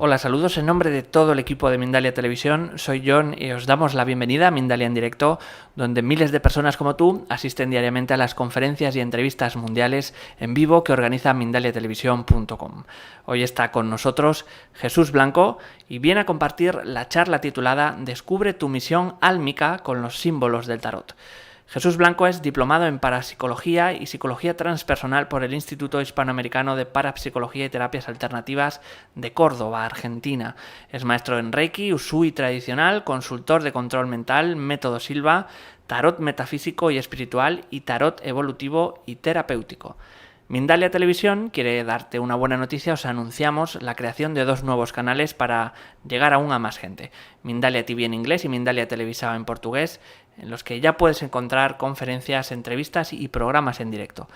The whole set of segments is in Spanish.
Hola, saludos en nombre de todo el equipo de Mindalia Televisión. Soy John y os damos la bienvenida a Mindalia en directo, donde miles de personas como tú asisten diariamente a las conferencias y entrevistas mundiales en vivo que organiza mindaliatelevisión.com. Hoy está con nosotros Jesús Blanco y viene a compartir la charla titulada Descubre tu misión álmica con los símbolos del tarot. Jesús Blanco es diplomado en Parapsicología y Psicología Transpersonal por el Instituto Hispanoamericano de Parapsicología y Terapias Alternativas de Córdoba, Argentina. Es maestro en Reiki, Usui tradicional, consultor de control mental, método Silva, tarot metafísico y espiritual y tarot evolutivo y terapéutico. Mindalia Televisión quiere darte una buena noticia. Os anunciamos la creación de 2 nuevos canales para llegar aún a más gente. Mindalia TV en inglés y Mindalia Televisao en portugués, en los que ya puedes encontrar conferencias, entrevistas y programas en directo.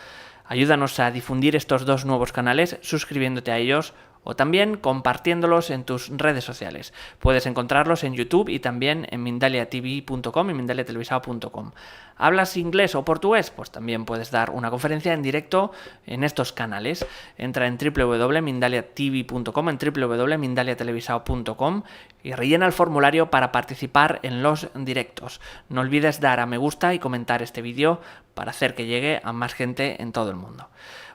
Ayúdanos a difundir estos 2 nuevos canales suscribiéndote a ellos o también compartiéndolos en tus redes sociales. Puedes encontrarlos en YouTube y también en mindaliatv.com y mindaliatelevisao.com. ¿Hablas inglés o portugués? Pues también puedes dar una conferencia en directo en estos canales. Entra en www.mindaliatv.com, en www.mindaliatelevisao.com y rellena el formulario para participar en los directos. No olvides dar a me gusta y comentar este vídeo para hacer que llegue a más gente en todo el mundo.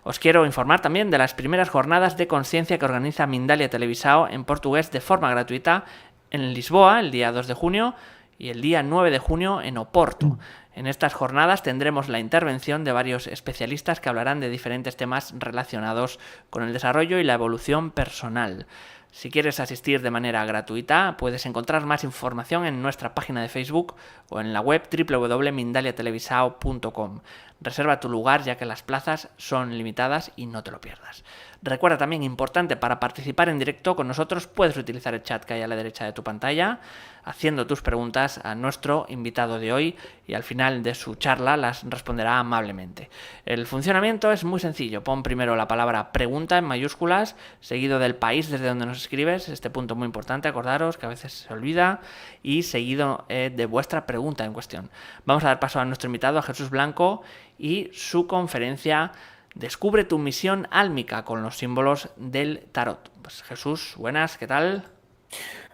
Os quiero informar también de las primeras jornadas de conciencia que organiza Mindalia Televisao en portugués de forma gratuita en Lisboa el día 2 de junio y el día 9 de junio en Oporto. En estas jornadas tendremos la intervención de varios especialistas que hablarán de diferentes temas relacionados con el desarrollo y la evolución personal. Si quieres asistir de manera gratuita, puedes encontrar más información en nuestra página de Facebook o en la web www.mindaliatelevisao.com. Reserva tu lugar ya que las plazas son limitadas y no te lo pierdas. Recuerda también, importante, para participar en directo con nosotros puedes utilizar el chat que hay a la derecha de tu pantalla, haciendo tus preguntas a nuestro invitado de hoy y al final de su charla las responderá amablemente. El funcionamiento es muy sencillo. Pon primero la palabra pregunta en mayúsculas, seguido del país desde donde nos escribes, este punto muy importante, acordaros que a veces se olvida, y seguido de vuestra pregunta en cuestión. Vamos a dar paso a nuestro invitado, a Jesús Blanco, y su conferencia Descubre tu misión álmica con los símbolos del tarot. Pues Jesús, buenas, ¿qué tal?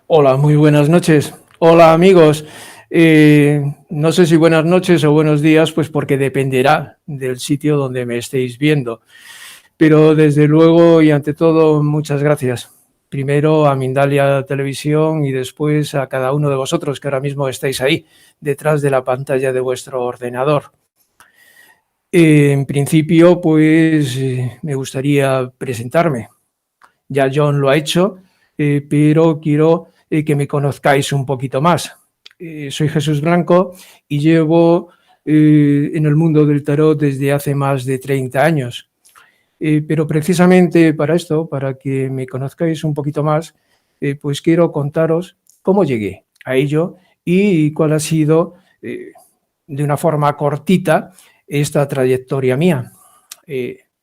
Hola, muy buenas noches. Hola amigos. No sé si buenas noches o buenos días, pues porque dependerá del sitio donde me estéis viendo. Pero desde luego y ante todo, muchas gracias. Primero a Mindalia Televisión y después a cada uno de vosotros que ahora mismo estáis ahí, detrás de la pantalla de vuestro ordenador. En principio, pues me gustaría presentarme. Ya John lo ha hecho, pero quiero que me conozcáis un poquito más. Soy Jesús Blanco y llevo en el mundo del tarot desde hace más de 30 años. Pero precisamente para esto, para que me conozcáis un poquito más, pues quiero contaros cómo llegué a ello y cuál ha sido, de una forma cortita, esta trayectoria mía.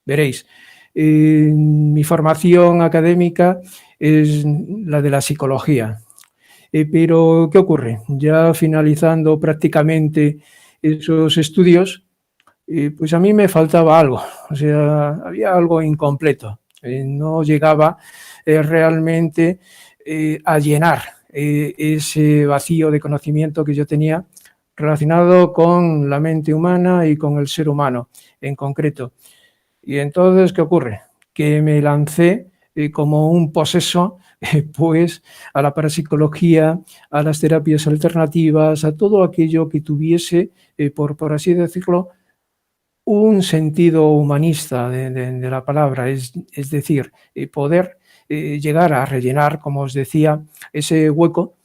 Veréis, mi formación académica es la de la psicología. Pero, ¿qué ocurre? Ya finalizando prácticamente esos estudios, pues a mí me faltaba algo, o sea, había algo incompleto. No llegaba realmente a llenar ese vacío de conocimiento que yo tenía relacionado con la mente humana y con el ser humano en concreto. Y entonces, ¿qué ocurre? Que me lancé como un poseso pues a la parapsicología, a las terapias alternativas, a todo aquello que tuviese, por así decirlo, un sentido humanista de la palabra, es decir, poder llegar a rellenar, como os decía, ese hueco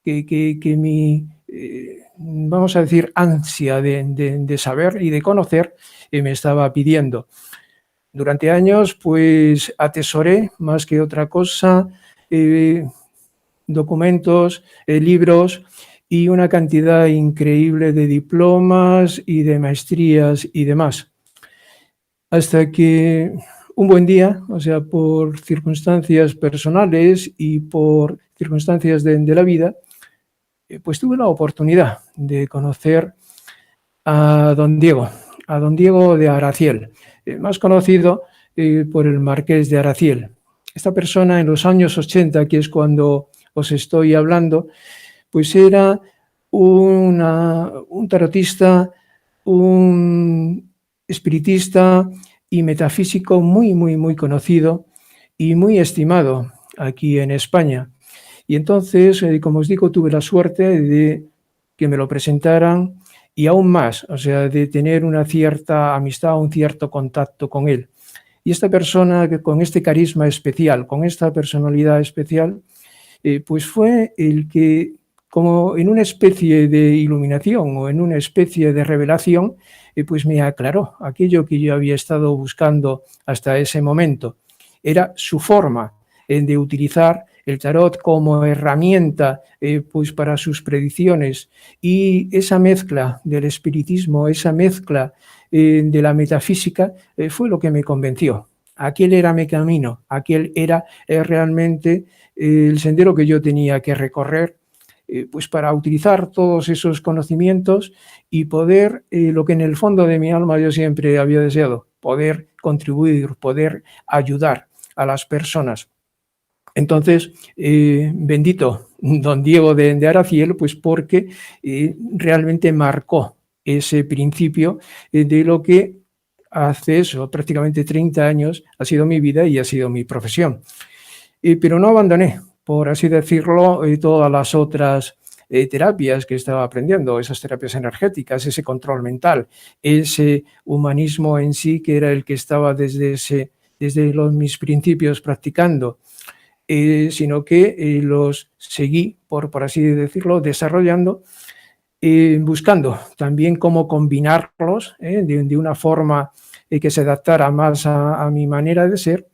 que mi, vamos a decir, ansia de saber y de conocer me estaba pidiendo. Durante años, pues atesoré más que otra cosa documentos, libros y una cantidad increíble de diplomas y de maestrías y demás. Hasta que un buen día, o sea, por circunstancias personales y por circunstancias de la vida, pues tuve la oportunidad de conocer a don Diego de Araciel, más conocido por el Marqués de Araciel. Esta persona en los años 80, que es cuando os estoy hablando, pues era un tarotista, un espiritista y metafísico muy conocido y muy estimado aquí en España. Y entonces, como os digo, tuve la suerte de que me lo presentaran y aún más, o sea, de tener una cierta amistad, un cierto contacto con él. Y esta persona con este carisma especial, con esta personalidad especial, pues fue el que, como en una especie de iluminación o en una especie de revelación, pues me aclaró aquello que yo había estado buscando hasta ese momento. Era su forma de utilizar el tarot como herramienta pues para sus predicciones, y esa mezcla del espiritismo, esa mezcla de la metafísica fue lo que me convenció. Aquel era mi camino, aquel era realmente el sendero que yo tenía que recorrer, pues para utilizar todos esos conocimientos y poder, lo que en el fondo de mi alma yo siempre había deseado, poder contribuir, poder ayudar a las personas. Entonces, bendito don Diego de Araciel, pues porque realmente marcó ese principio de lo que hace eso, prácticamente 30 años ha sido mi vida y ha sido mi profesión. Pero no abandoné, por así decirlo, todas las otras terapias que estaba aprendiendo, esas terapias energéticas, ese control mental, ese humanismo en sí, que era el que estaba desde mis principios practicando. Sino que los seguí, por así decirlo, desarrollando, buscando también cómo combinarlos de una forma que se adaptara más a mi manera de ser,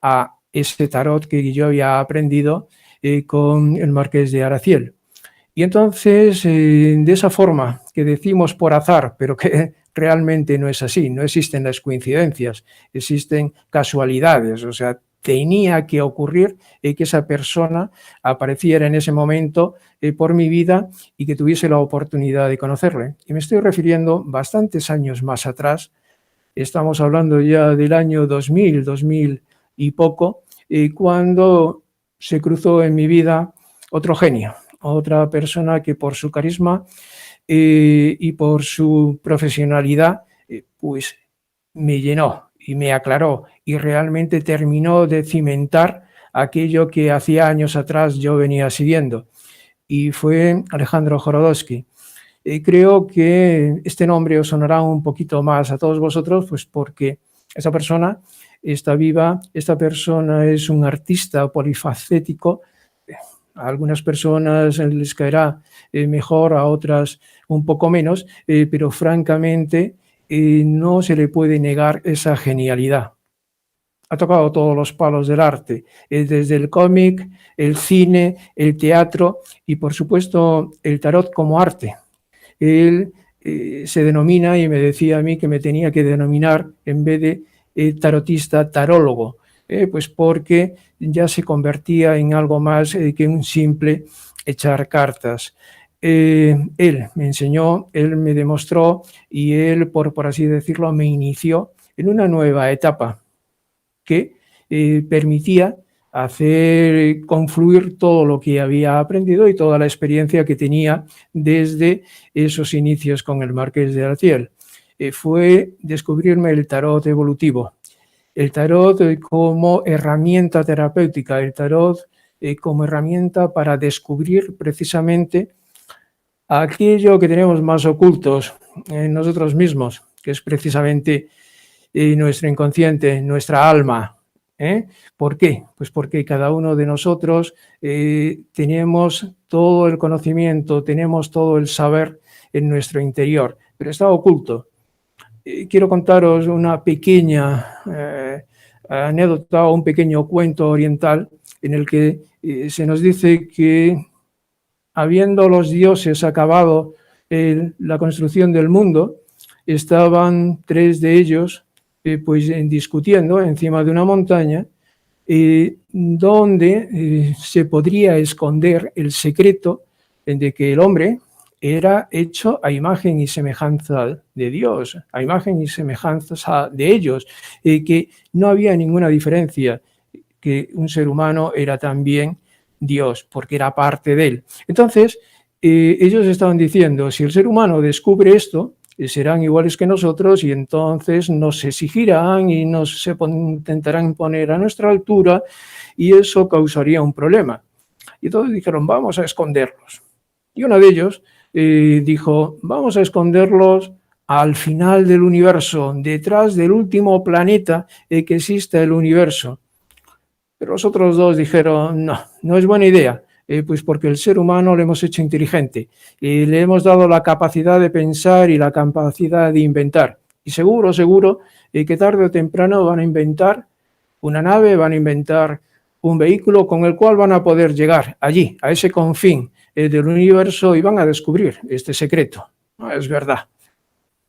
a ese tarot que yo había aprendido con el Marqués de Araciel. Y entonces, de esa forma que decimos por azar, pero que realmente no es así, no existen las coincidencias, existen casualidades, o sea, tenía que ocurrir que esa persona apareciera en ese momento por mi vida y que tuviese la oportunidad de conocerle. Y me estoy refiriendo bastantes años más atrás, estamos hablando ya del año 2000 y poco, cuando se cruzó en mi vida otro genio, otra persona que por su carisma y por su profesionalidad, pues me llenó y me aclaró y realmente terminó de cimentar aquello que hacía años atrás yo venía siguiendo. Y fue Alejandro Jorodowski. Creo que este nombre os sonará un poquito más a todos vosotros, pues porque esa persona está viva, esta persona es un artista polifacético. A algunas personas les caerá mejor, a otras un poco menos, pero francamente no se le puede negar esa genialidad. Ha tocado todos los palos del arte, desde el cómic, el cine, el teatro y, por supuesto, el tarot como arte. Él se denomina, y me decía a mí que me tenía que denominar, en vez de tarotista, tarólogo, pues porque ya se convertía en algo más que un simple echar cartas. Él me enseñó, él me demostró y él, por así decirlo, me inició en una nueva etapa que permitía hacer confluir todo lo que había aprendido y toda la experiencia que tenía desde esos inicios con el Marqués de Araciel. Fue descubrirme el tarot evolutivo, el tarot como herramienta terapéutica, el tarot como herramienta para descubrir precisamente aquello que tenemos más ocultos en nosotros mismos, que es precisamente nuestro inconsciente, nuestra alma. ¿Por qué? Pues porque cada uno de nosotros tenemos todo el conocimiento, tenemos todo el saber en nuestro interior, pero está oculto. Quiero contaros una pequeña anécdota o un pequeño cuento oriental en el que se nos dice que, habiendo los dioses acabado la construcción del mundo, estaban 3 de ellos pues discutiendo encima de una montaña donde se podría esconder el secreto de que el hombre era hecho a imagen y semejanza de Dios, a imagen y semejanza de ellos, que no había ninguna diferencia, que un ser humano era también Dios, porque era parte de él. Entonces, ellos estaban diciendo, si el ser humano descubre esto, serán iguales que nosotros y entonces nos exigirán y intentarán poner a nuestra altura y eso causaría un problema. Y todos dijeron, vamos a esconderlos. Y uno de ellos dijo, vamos a esconderlos al final del universo, detrás del último planeta que existe el universo. Pero los otros dos dijeron, no, no es buena idea, pues porque el ser humano lo hemos hecho inteligente y le hemos dado la capacidad de pensar y la capacidad de inventar. Y seguro que tarde o temprano van a inventar una nave, van a inventar un vehículo con el cual van a poder llegar allí, a ese confín del universo y van a descubrir este secreto. No es verdad,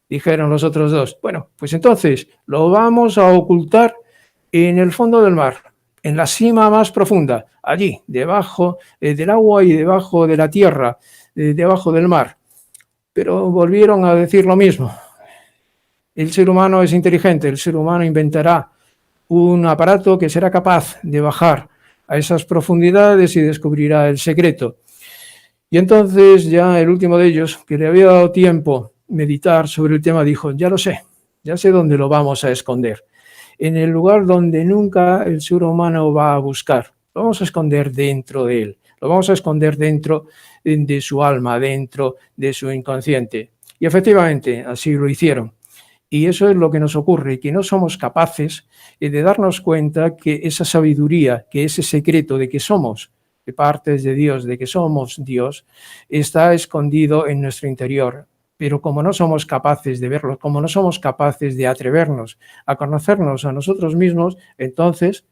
dijeron los otros dos. Bueno, pues entonces lo vamos a ocultar en el fondo del mar, en la cima más profunda, allí, debajo del agua y debajo de la tierra, debajo del mar. Pero volvieron a decir lo mismo. El ser humano es inteligente, el ser humano inventará un aparato que será capaz de bajar a esas profundidades y descubrirá el secreto. Y entonces ya el último de ellos, que le había dado tiempo meditar sobre el tema, dijo, ya sé dónde lo vamos a esconder. En el lugar donde nunca el ser humano va a buscar. Lo vamos a esconder dentro de él. Lo vamos a esconder dentro de su alma, dentro de su inconsciente. Y efectivamente, así lo hicieron. Y eso es lo que nos ocurre, que no somos capaces de darnos cuenta que esa sabiduría, que ese secreto de que somos de partes de Dios, de que somos Dios, está escondido en nuestro interior. Pero como no somos capaces de verlo, como no somos capaces de atrevernos a conocernos a nosotros mismos, entonces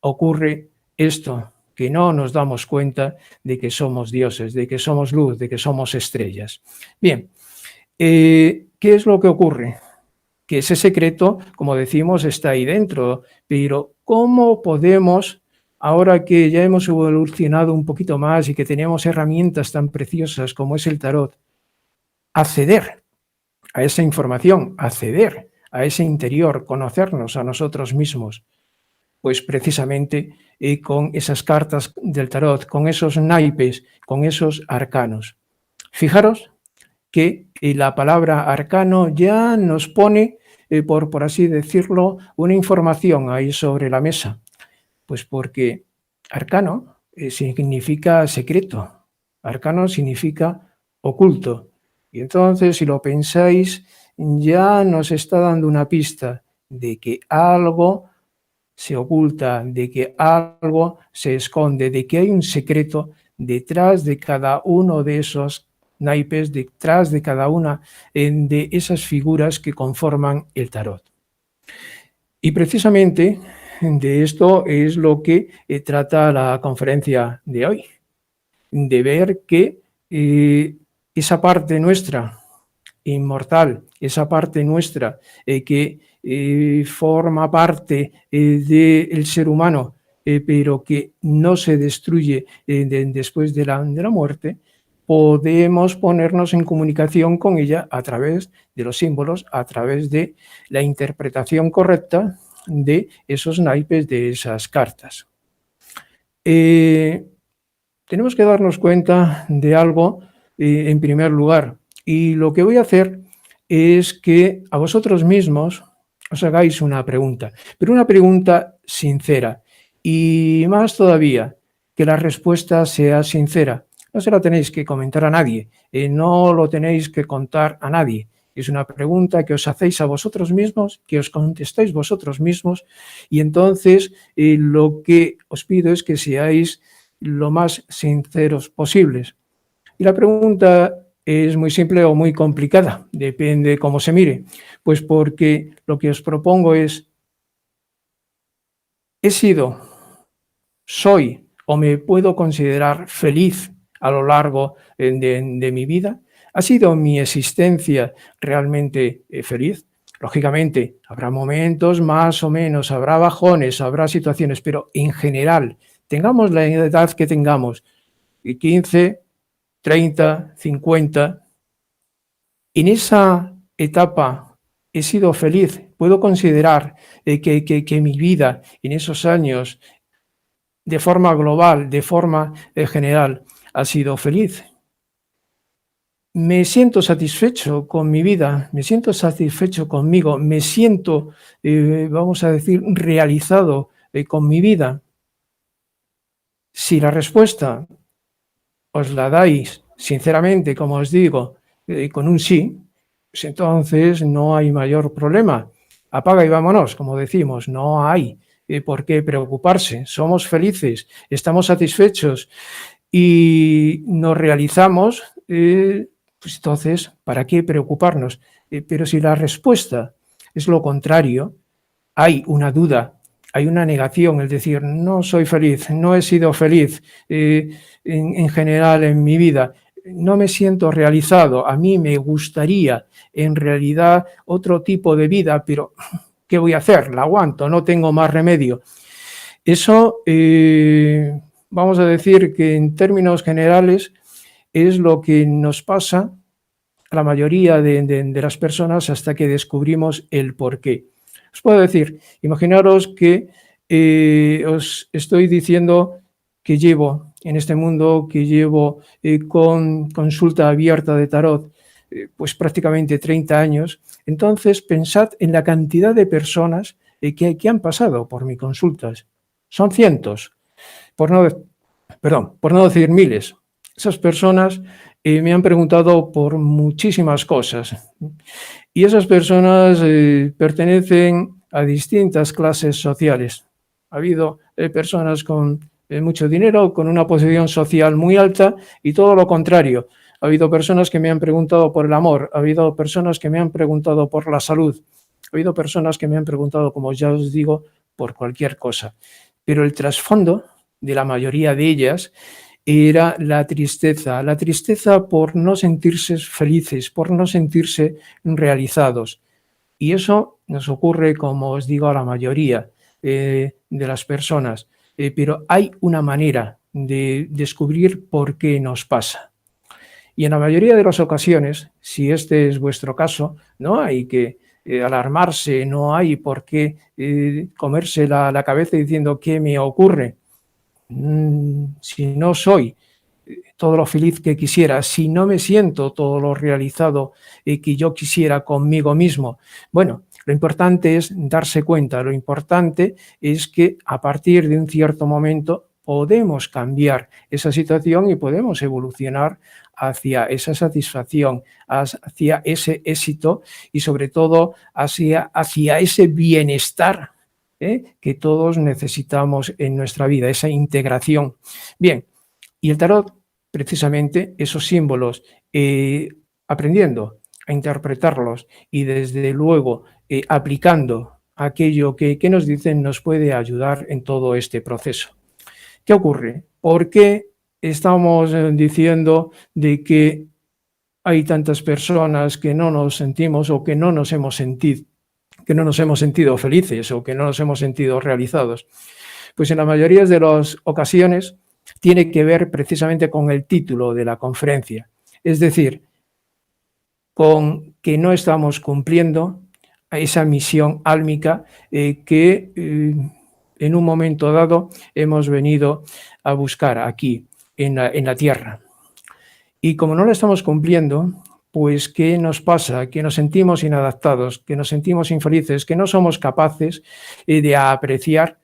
ocurre esto, que no nos damos cuenta de que somos dioses, de que somos luz, de que somos estrellas. Bien, ¿qué es lo que ocurre? Que ese secreto, como decimos, está ahí dentro, pero ¿cómo podemos, ahora que ya hemos evolucionado un poquito más y que tenemos herramientas tan preciosas como es el tarot, acceder a esa información, acceder a ese interior, conocernos a nosotros mismos? Pues precisamente con esas cartas del tarot, con esos naipes, con esos arcanos. Fijaros que la palabra arcano ya nos pone, por así decirlo, una información ahí sobre la mesa. Pues porque arcano significa secreto, arcano significa oculto. Y entonces, si lo pensáis, ya nos está dando una pista de que algo se oculta, de que algo se esconde, de que hay un secreto detrás de cada uno de esos naipes, detrás de cada una de esas figuras que conforman el tarot. Y precisamente de esto es lo que trata la conferencia de hoy, de ver que esa parte nuestra inmortal, esa parte nuestra que forma parte del ser humano, pero que no se destruye después de la muerte, podemos ponernos en comunicación con ella a través de los símbolos, a través de la interpretación correcta de esos naipes, de esas cartas. Tenemos que darnos cuenta de algo en primer lugar, y lo que voy a hacer es que a vosotros mismos os hagáis una pregunta, pero una pregunta sincera, y más todavía, que la respuesta sea sincera. No se la tenéis que comentar a nadie, no lo tenéis que contar a nadie. Es una pregunta que os hacéis a vosotros mismos, que os contestáis vosotros mismos, y entonces lo que os pido es que seáis lo más sinceros posibles. Y la pregunta es muy simple o muy complicada, depende cómo se mire. Pues porque lo que os propongo es, ¿he sido, soy o me puedo considerar feliz a lo largo de mi vida? ¿Ha sido mi existencia realmente feliz? Lógicamente, habrá momentos más o menos, habrá bajones, habrá situaciones, pero en general, tengamos la edad que tengamos, 15, 30, 50. En esa etapa he sido feliz. Puedo considerar que mi vida en esos años, de forma global, de forma general, ha sido feliz. Me siento satisfecho con mi vida, me siento satisfecho conmigo, me siento, vamos a decir, realizado con mi vida. Si la respuesta os la dais sinceramente, como os digo, con un sí, pues entonces no hay mayor problema. Apaga y vámonos, como decimos, no hay por qué preocuparse. Somos felices, estamos satisfechos y nos realizamos, pues entonces, ¿para qué preocuparnos? Pero si la respuesta es lo contrario, hay una duda, hay una negación, es decir, no soy feliz, no he sido feliz en general en mi vida, no me siento realizado, a mí me gustaría en realidad otro tipo de vida, pero ¿qué voy a hacer? La aguanto, no tengo más remedio. Eso, vamos a decir que en términos generales es lo que nos pasa a la mayoría de las personas hasta que descubrimos el porqué. Os puedo decir, imaginaros que os estoy diciendo que llevo en este mundo, que llevo con consulta abierta de tarot, pues prácticamente 30 años. Entonces pensad en la cantidad de personas que han pasado por mis consultas. Son cientos, por no decir miles. Esas personas me han preguntado por muchísimas cosas y esas personas pertenecen a distintas clases sociales. Ha habido personas con mucho dinero, con una posición social muy alta y todo lo contrario. Ha habido personas que me han preguntado por el amor, ha habido personas que me han preguntado por la salud, ha habido personas que me han preguntado, como ya os digo, por cualquier cosa. Pero el trasfondo de la mayoría de ellas era la tristeza por no sentirse felices, por no sentirse realizados. Y eso nos ocurre, como os digo, a la mayoría de las personas. Pero hay una manera de descubrir por qué nos pasa. Y en la mayoría de las ocasiones, si este es vuestro caso, no hay que alarmarse, no hay por qué comerse la cabeza diciendo qué me ocurre. Si no soy todo lo feliz que quisiera, si no me siento todo lo realizado que yo quisiera conmigo mismo, bueno, lo importante es darse cuenta, lo importante es que a partir de un cierto momento podemos cambiar esa situación y podemos evolucionar hacia esa satisfacción, hacia ese éxito y sobre todo hacia ese bienestar que todos necesitamos en nuestra vida, esa integración. Bien, y el tarot, precisamente esos símbolos, aprendiendo a interpretarlos y desde luego aplicando aquello que nos dicen, nos puede ayudar en todo este proceso. ¿Qué ocurre? ¿Por qué estamos diciendo de que hay tantas personas que no nos sentimos o que no nos hemos sentido felices o que no nos hemos sentido realizados? Pues en la mayoría de las ocasiones tiene que ver precisamente con el título de la conferencia, es decir, con que no estamos cumpliendo esa misión álmica que en un momento dado hemos venido a buscar aquí en la Tierra. Y como no lo estamos cumpliendo, pues ¿qué nos pasa? Que nos sentimos inadaptados, que nos sentimos infelices, que no somos capaces de apreciar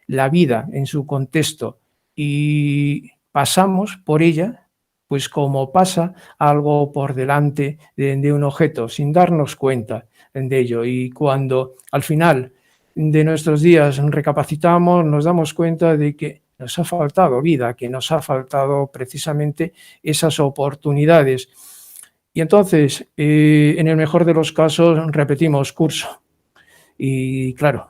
la vida en su contexto y pasamos por ella, pues como pasa algo por delante de un objeto, sin darnos cuenta de ello. Y cuando al final de nuestros días recapacitamos, nos damos cuenta de que nos ha faltado vida, que nos ha faltado precisamente esas oportunidades. Y entonces, en el mejor de los casos, repetimos curso. Y claro,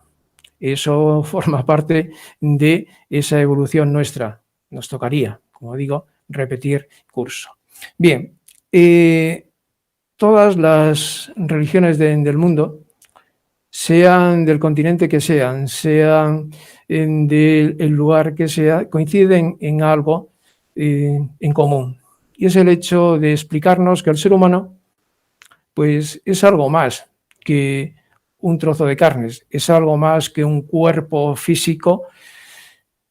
eso forma parte de esa evolución nuestra. Nos tocaría, como digo, repetir curso. Bien, todas las religiones del mundo, sean del continente que sean del lugar que sea, coinciden en algo en común. y es el hecho de explicarnos que el ser humano pues es algo más que un trozo de carnes, es algo más que un cuerpo físico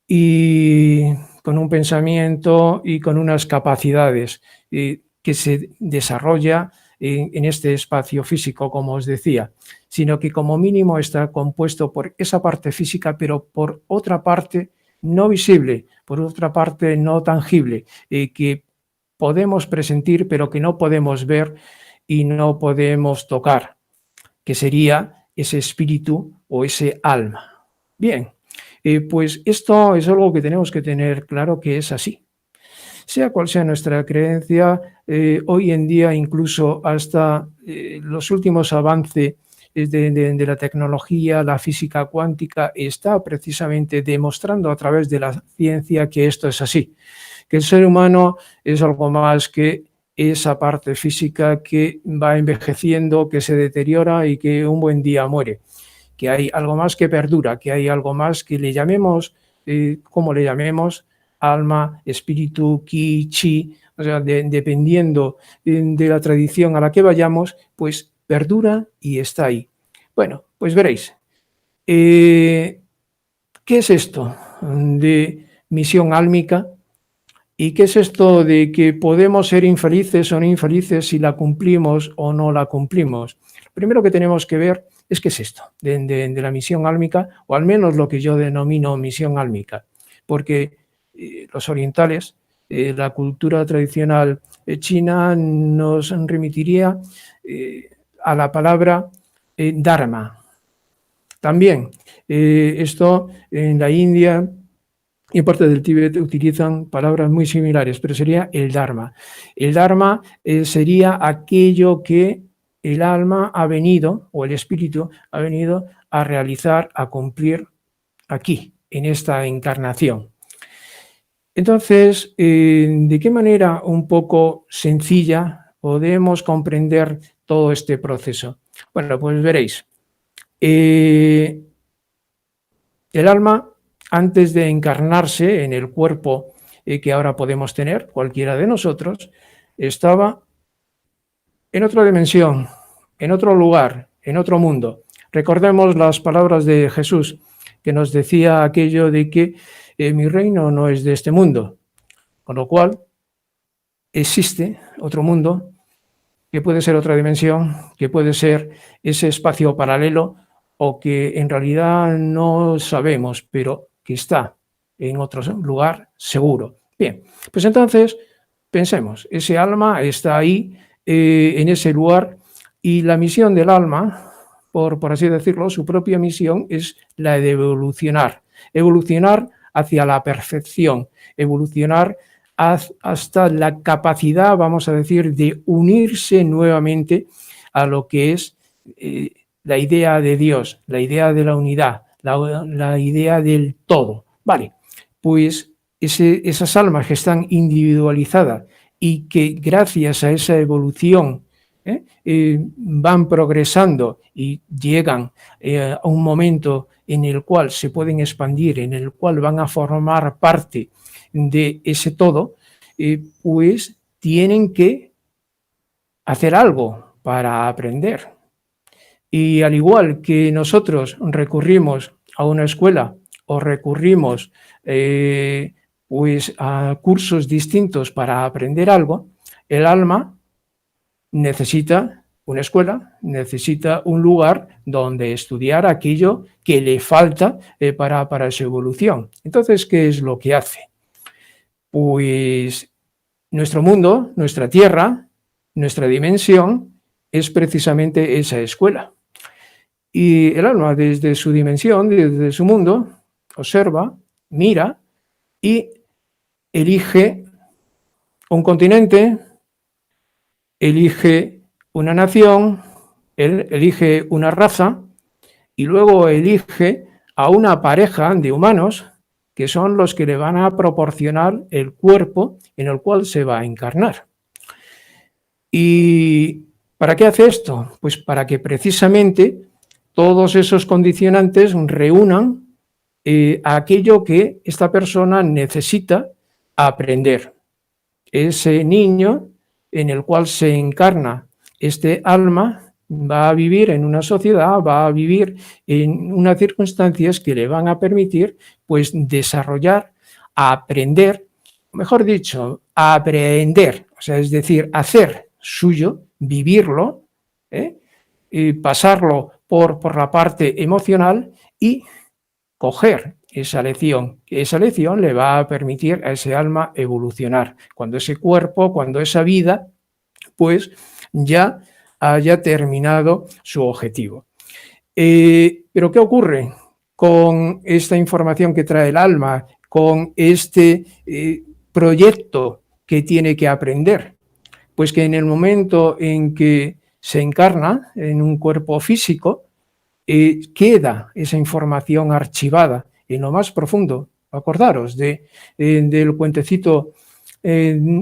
y con un pensamiento y con unas capacidades que se desarrolla en este espacio físico, como os decía, sino que como mínimo está compuesto por esa parte física, pero por otra parte no visible, por otra parte no tangible, que podemos presentir, pero que no podemos ver y no podemos tocar, que sería ese espíritu o ese alma. Bien, pues esto es algo que tenemos que tener claro que es así. Sea cual sea nuestra creencia, hoy en día incluso hasta los últimos avances de la tecnología, la física cuántica, está precisamente demostrando a través de la ciencia que esto es así, que el ser humano es algo más que esa parte física que va envejeciendo, que se deteriora y que un buen día muere, que hay algo más que perdura, que hay algo más que le llamemos, como le llamemos, alma, espíritu, ki, chi, o sea, dependiendo de la tradición a la que vayamos, pues perdura y está ahí. Bueno, pues veréis. ¿Qué es esto de misión álmica? ¿Y qué es esto de que podemos ser infelices o no infelices si la cumplimos o no la cumplimos? Lo primero que tenemos que ver es qué es esto de la misión álmica, o al menos lo que yo denomino misión álmica, porque los orientales, la cultura tradicional china nos remitiría a la palabra dharma. También esto en la India y en parte del Tíbet utilizan palabras muy similares, pero sería el Dharma. El Dharma sería aquello que el alma ha venido, o el espíritu ha venido a realizar, a cumplir aquí, en esta encarnación. Entonces, ¿de qué manera un poco sencilla podemos comprender todo este proceso? Bueno, pues veréis. El alma, antes de encarnarse en el cuerpo que ahora podemos tener, cualquiera de nosotros, estaba en otra dimensión, en otro lugar, en otro mundo. Recordemos las palabras de Jesús, que nos decía aquello de que mi reino no es de este mundo, con lo cual existe otro mundo que puede ser otra dimensión, que puede ser ese espacio paralelo o que en realidad no sabemos, pero que está en otro lugar seguro. Bien, pues entonces pensemos, ese alma está ahí en ese lugar y la misión del alma, por así decirlo, su propia misión es la de evolucionar hacia la perfección, evolucionar hasta la capacidad, vamos a decir, de unirse nuevamente a lo que es la idea de Dios, la idea de la unidad, la idea del todo. Vale, pues esas almas que están individualizadas y que gracias a esa evolución van progresando y llegan a un momento en el cual se pueden expandir, en el cual van a formar parte de ese todo, pues tienen que hacer algo para aprender. Y al igual que nosotros recurrimos a una escuela o recurrimos pues a cursos distintos para aprender algo, el alma necesita una escuela, necesita un lugar donde estudiar aquello que le falta para su evolución. Entonces, ¿qué es lo que hace? Pues nuestro mundo, nuestra tierra, nuestra dimensión es precisamente esa escuela. Y el alma desde su dimensión, desde su mundo, observa, mira y elige un continente, elige una nación, elige una raza y luego elige a una pareja de humanos que son los que le van a proporcionar el cuerpo en el cual se va a encarnar. ¿Y para qué hace esto? Pues para que precisamente todos esos condicionantes reúnan aquello que esta persona necesita aprender. ese niño en el cual se encarna este alma va a vivir en una sociedad, va a vivir en unas circunstancias que le van a permitir pues desarrollar, aprender, mejor dicho, aprender, o sea, es decir, hacer suyo, vivirlo, y pasarlo por la parte emocional y coger esa lección, que esa lección le va a permitir a ese alma evolucionar, cuando ese cuerpo, cuando esa vida, pues ya haya terminado su objetivo. Pero ¿qué ocurre con esta información que trae el alma, con este proyecto que tiene que aprender? Pues que en el momento en que se encarna en un cuerpo físico, queda esa información archivada en lo más profundo. Acordaros del cuentecito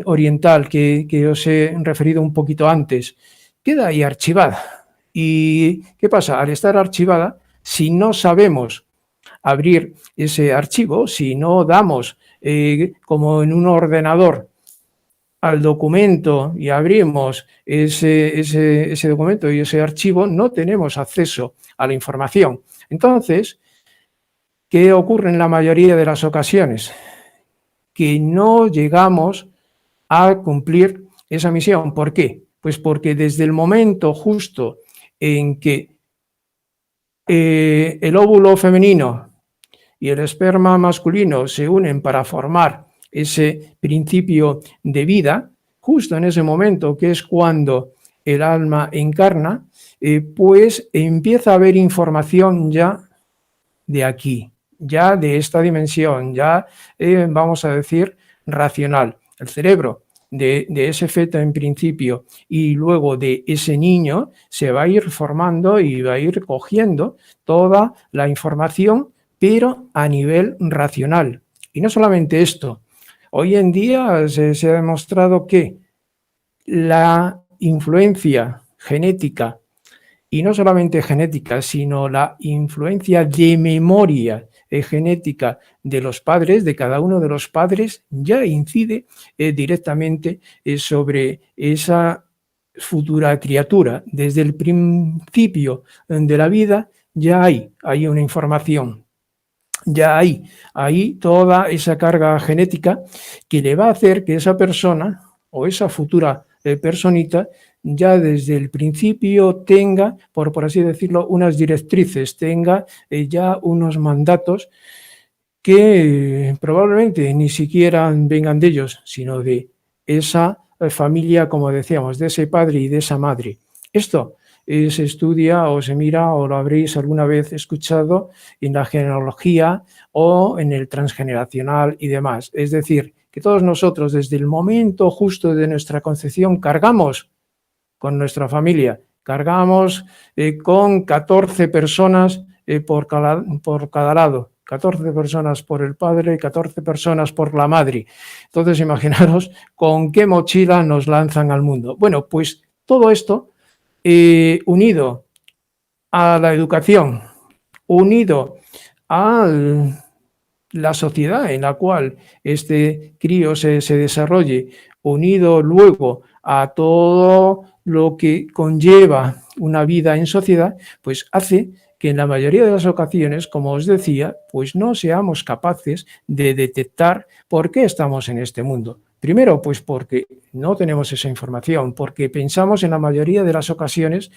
oriental que os he referido un poquito antes. Queda ahí archivada. ¿Y qué pasa? Al estar archivada, si no sabemos abrir ese archivo, si no damos como en un ordenador al documento y abrimos ese documento y ese archivo, no tenemos acceso a la información. Entonces, ¿qué ocurre en la mayoría de las ocasiones? Que no llegamos a cumplir esa misión. ¿Por qué? Pues porque desde el momento justo en que el óvulo femenino y el esperma masculino se unen para formar ese principio de vida, justo en ese momento que es cuando el alma encarna, pues empieza a haber información ya de aquí, ya de esta dimensión, ya vamos a decir racional. El cerebro de ese feto en principio y luego de ese niño se va a ir formando y va a ir cogiendo toda la información, pero a nivel racional. Y no solamente esto, hoy en día se ha demostrado que la influencia genética, y no solamente genética, sino la influencia de memoria genética de los padres, de cada uno de los padres, ya incide directamente sobre esa futura criatura. Desde el principio de la vida ya hay una información, ya hay ahí toda esa carga genética que le va a hacer que esa persona o esa futura personita ya desde el principio tenga, por así decirlo, unas directrices, tenga ya unos mandatos que probablemente ni siquiera vengan de ellos, sino de esa familia, como decíamos, de ese padre y de esa madre. Esto se estudia o se mira o lo habréis alguna vez escuchado en la genealogía o en el transgeneracional y demás. Es decir, que todos nosotros desde el momento justo de nuestra concepción cargamos con nuestra familia, cargamos con 14 personas por cada lado, 14 personas por el padre y 14 personas por la madre. Entonces imaginaros con qué mochila nos lanzan al mundo. Bueno, pues todo esto unido a la educación, unido a la sociedad en la cual este crío se desarrolle, unido luego a todo lo que conlleva una vida en sociedad, pues hace que en la mayoría de las ocasiones, como os decía, pues no seamos capaces de detectar por qué estamos en este mundo. Primero, pues porque no tenemos esa información, porque pensamos en la mayoría de las ocasiones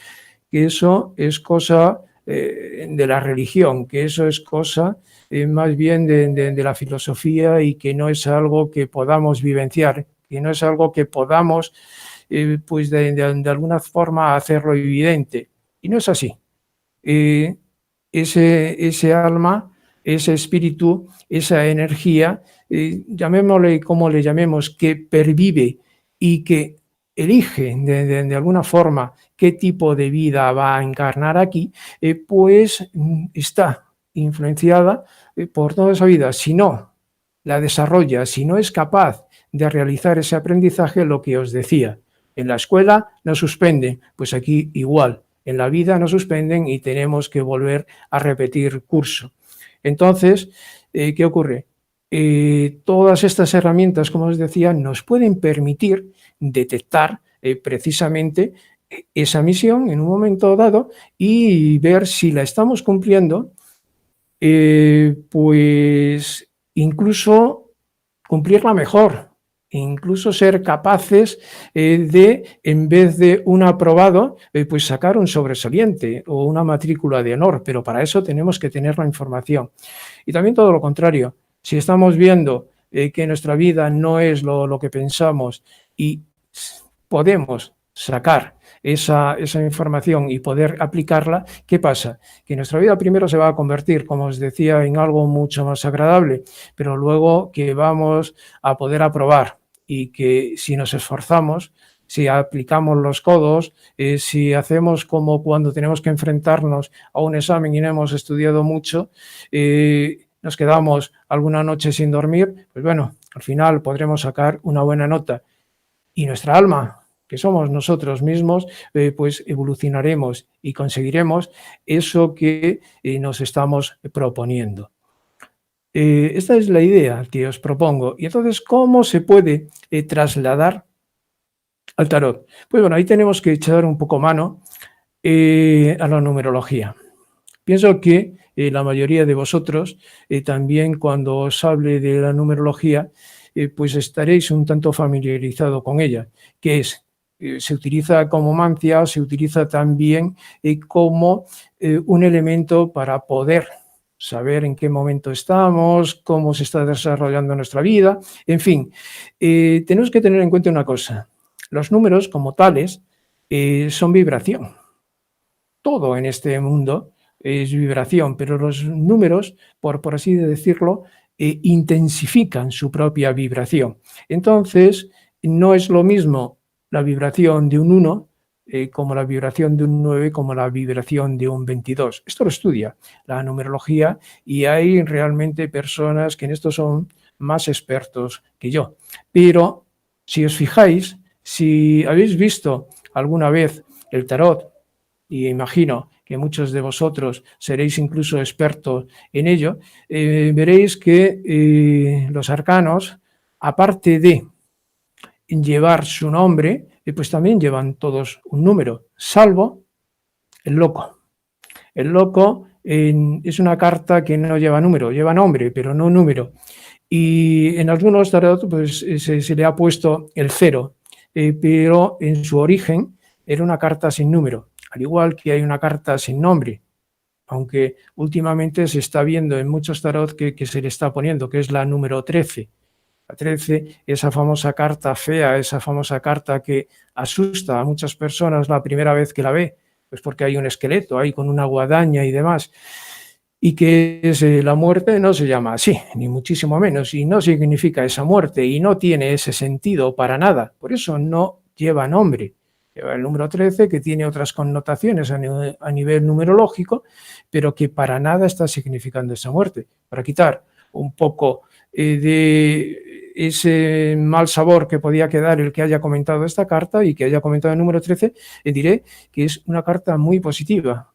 que eso es cosa de la religión, que eso es cosa más bien de la filosofía y que no es algo que podamos vivenciar, que no es algo que podamos pues de alguna forma hacerlo evidente. Y no es así. Ese alma, ese espíritu, esa energía, llamémosle como le llamemos, que pervive y que elige de alguna forma qué tipo de vida va a encarnar aquí, pues está influenciada por toda esa vida. Si no la desarrolla, si no es capaz de realizar ese aprendizaje, lo que os decía, en la escuela nos suspenden, pues aquí igual, en la vida nos suspenden y tenemos que volver a repetir curso. Entonces, ¿qué ocurre? todas estas herramientas, como os decía, nos pueden permitir detectar precisamente esa misión en un momento dado y ver si la estamos cumpliendo, pues incluso cumplirla mejor, incluso ser capaces de, en vez de un aprobado, pues sacar un sobresaliente o una matrícula de honor, pero para eso tenemos que tener la información. Y también todo lo contrario, si estamos viendo que nuestra vida no es lo que pensamos y podemos sacar esa información y poder aplicarla, ¿qué pasa? Que nuestra vida primero se va a convertir, como os decía, en algo mucho más agradable, pero luego que vamos a poder aprobar y que si nos esforzamos, si aplicamos los codos, si hacemos como cuando tenemos que enfrentarnos a un examen y no hemos estudiado mucho, nos quedamos alguna noche sin dormir, pues bueno, al final podremos sacar una buena nota. Y nuestra alma, que somos nosotros mismos, pues evolucionaremos y conseguiremos eso que nos estamos proponiendo. Esta es la idea que os propongo. Y entonces, ¿cómo se puede trasladar al tarot? Pues bueno, ahí tenemos que echar un poco mano a la numerología. Pienso que la mayoría de vosotros también cuando os hable de la numerología, pues estaréis un tanto familiarizado con ella, que es, se utiliza como mancia, se utiliza también como un elemento para poder saber en qué momento estamos, cómo se está desarrollando nuestra vida, en fin, tenemos que tener en cuenta una cosa, los números como tales son vibración. Todo en este mundo es vibración, pero los números, por así decirlo, intensifican su propia vibración. Entonces, no es lo mismo la vibración de un 1 como la vibración de un 9, como la vibración de un 22. Esto lo estudia la numerología y hay realmente personas que en esto son más expertos que yo. Pero si os fijáis, si habéis visto alguna vez el tarot, y imagino que muchos de vosotros seréis incluso expertos en ello, veréis que los arcanos, aparte de llevar su nombre, pues también llevan todos un número, salvo el loco. El loco es una carta que no lleva número, lleva nombre, pero no número. Y en algunos tarot pues, se le ha puesto el 0, pero en su origen era una carta sin número, al igual que hay una carta sin nombre, aunque últimamente se está viendo en muchos tarot que se le está poniendo, que es la número 13. La 13, esa famosa carta fea, esa famosa carta que asusta a muchas personas la primera vez que la ve, pues porque hay un esqueleto ahí con una guadaña y demás. Y que es, la muerte no se llama así, ni muchísimo menos, y no significa esa muerte, y no tiene ese sentido para nada. Por eso no lleva nombre. Lleva el número 13, que tiene otras connotaciones a nivel numerológico, pero que para nada está significando esa muerte. Para quitar un poco de ese mal sabor que podía quedar el que haya comentado esta carta y que haya comentado el número 13, diré que es una carta muy positiva,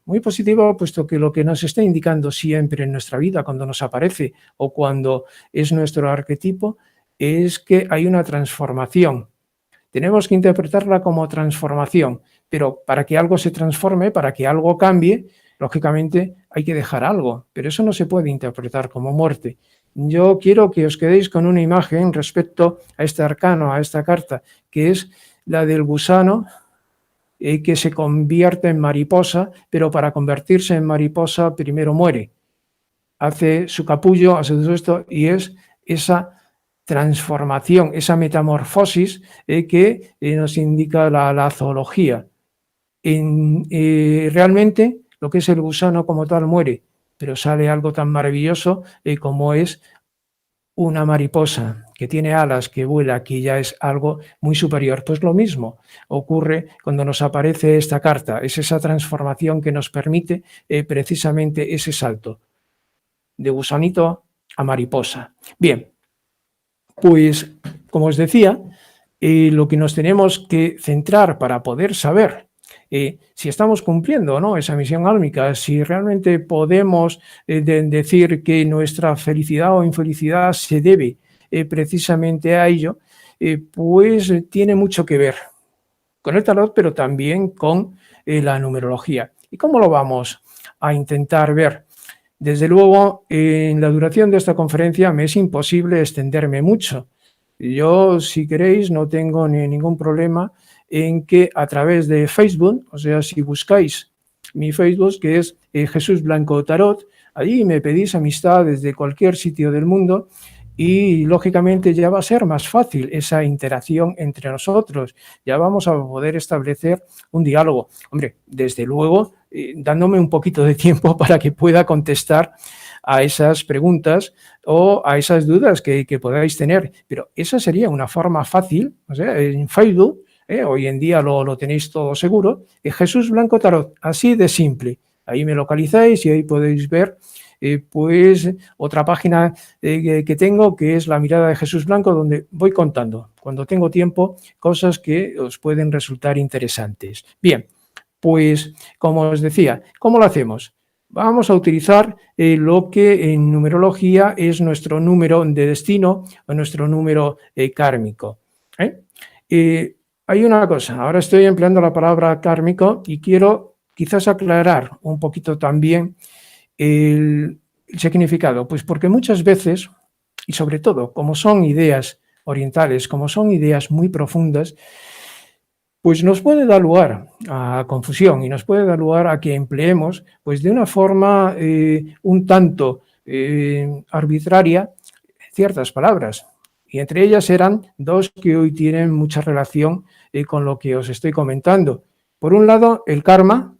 puesto que lo que nos está indicando siempre en nuestra vida cuando nos aparece o cuando es nuestro arquetipo es que hay una transformación. Tenemos que interpretarla como transformación, pero para que algo se transforme, para que algo cambie, lógicamente hay que dejar algo, pero eso no se puede interpretar como muerte. Yo quiero que os quedéis con una imagen respecto a este arcano, a esta carta, que es la del gusano que se convierte en mariposa, pero para convertirse en mariposa primero muere. Hace su capullo, hace todo esto, y es esa transformación, esa metamorfosis que nos indica la zoología. Realmente lo que es el gusano como tal muere, pero sale algo tan maravilloso como es una mariposa que tiene alas, que vuela, que ya es algo muy superior. Pues lo mismo ocurre cuando nos aparece esta carta, es esa transformación que nos permite precisamente ese salto de gusanito a mariposa. Bien, pues como os decía, lo que nos tenemos que centrar para poder saber si estamos cumpliendo o no esa misión álmica, si realmente podemos decir que nuestra felicidad o infelicidad se debe precisamente a ello, pues tiene mucho que ver con el tarot, pero también con la numerología. ¿Y cómo lo vamos a intentar ver? Desde luego, en la duración de esta conferencia me es imposible extenderme mucho. Yo, si queréis, no tengo ningún problema en que a través de Facebook, o sea, si buscáis mi Facebook, que es Jesús Blanco Tarot, allí me pedís amistad desde cualquier sitio del mundo y, lógicamente, ya va a ser más fácil esa interacción entre nosotros. Ya vamos a poder establecer un diálogo. Hombre, desde luego, dándome un poquito de tiempo para que pueda contestar a esas preguntas o a esas dudas que podáis tener. Pero esa sería una forma fácil, o sea, en Facebook, hoy en día lo tenéis todo seguro, Jesús Blanco Tarot, así de simple. Ahí me localizáis y ahí podéis ver pues otra página que tengo, que es La Mirada de Jesús Blanco, donde voy contando, cuando tengo tiempo, cosas que os pueden resultar interesantes. Bien, pues como os decía, ¿cómo lo hacemos? Vamos a utilizar lo que en numerología es nuestro número de destino o nuestro número kármico. Hay una cosa, ahora estoy empleando la palabra kármico y quiero quizás aclarar un poquito también el significado, pues porque muchas veces, y sobre todo como son ideas orientales, como son ideas muy profundas, pues nos puede dar lugar a confusión y nos puede dar lugar a que empleemos pues de una forma un tanto arbitraria ciertas palabras. Y entre ellas eran dos que hoy tienen mucha relación con lo que os estoy comentando. Por un lado, el karma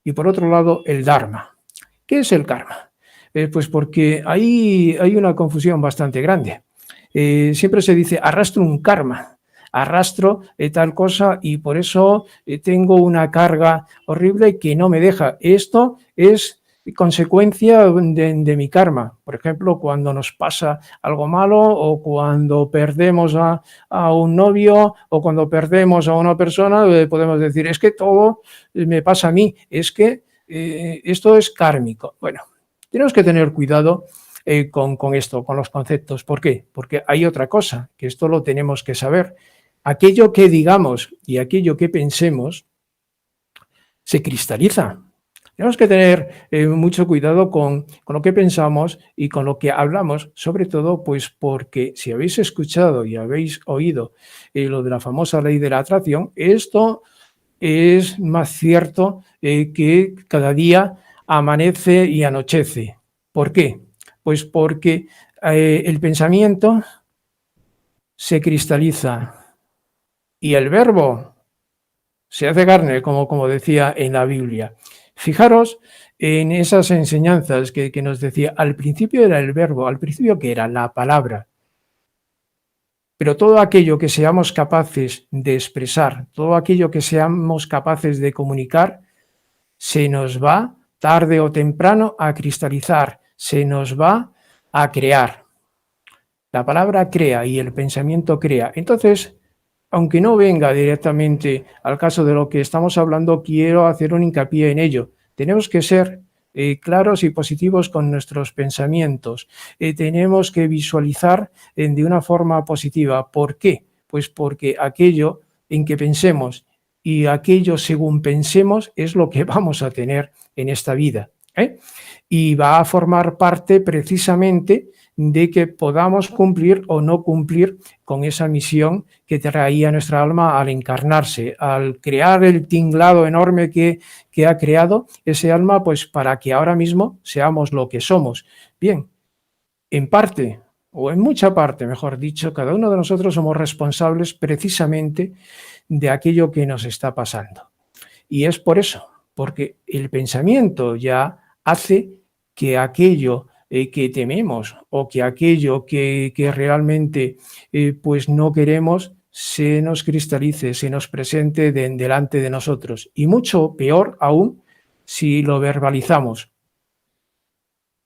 y por otro lado, el dharma. ¿Qué es el karma? Pues porque ahí hay una confusión bastante grande. Siempre se dice, arrastro un karma, arrastro tal cosa y por eso tengo una carga horrible que no me deja. Esto es consecuencia de mi karma. Por ejemplo, cuando nos pasa algo malo o cuando perdemos a un novio o cuando perdemos a una persona, podemos decir, es que todo me pasa a mí, es que esto es kármico. Bueno, tenemos que tener cuidado con esto, con los conceptos. ¿Por qué? Porque hay otra cosa, que esto lo tenemos que saber. Aquello que digamos y aquello que pensemos se cristaliza. Tenemos que tener mucho cuidado con lo que pensamos y con lo que hablamos, sobre todo pues porque si habéis escuchado y habéis oído lo de la famosa ley de la atracción, esto es más cierto que cada día amanece y anochece. ¿Por qué? Pues porque el pensamiento se cristaliza y el verbo se hace carne, como decía en la Biblia. Fijaros en esas enseñanzas que nos decía, al principio era el verbo, al principio que era la palabra. Pero todo aquello que seamos capaces de expresar, todo aquello que seamos capaces de comunicar, se nos va tarde o temprano a cristalizar, se nos va a crear. La palabra crea y el pensamiento crea. Entonces, aunque no venga directamente al caso de lo que estamos hablando, quiero hacer un hincapié en ello. Tenemos que ser claros y positivos con nuestros pensamientos. Tenemos que visualizar de una forma positiva. ¿Por qué? Pues porque aquello en que pensemos y aquello según pensemos es lo que vamos a tener en esta vida. Y va a formar parte precisamente de que podamos cumplir o no cumplir con esa misión que traía nuestra alma al encarnarse, al crear el tinglado enorme que ha creado ese alma, pues para que ahora mismo seamos lo que somos. Bien, en parte, o en mucha parte, mejor dicho, cada uno de nosotros somos responsables precisamente de aquello que nos está pasando. Y es por eso, porque el pensamiento ya hace que aquello que tememos o que aquello que realmente pues no queremos se nos cristalice, se nos presente delante de nosotros. Y mucho peor aún si lo verbalizamos.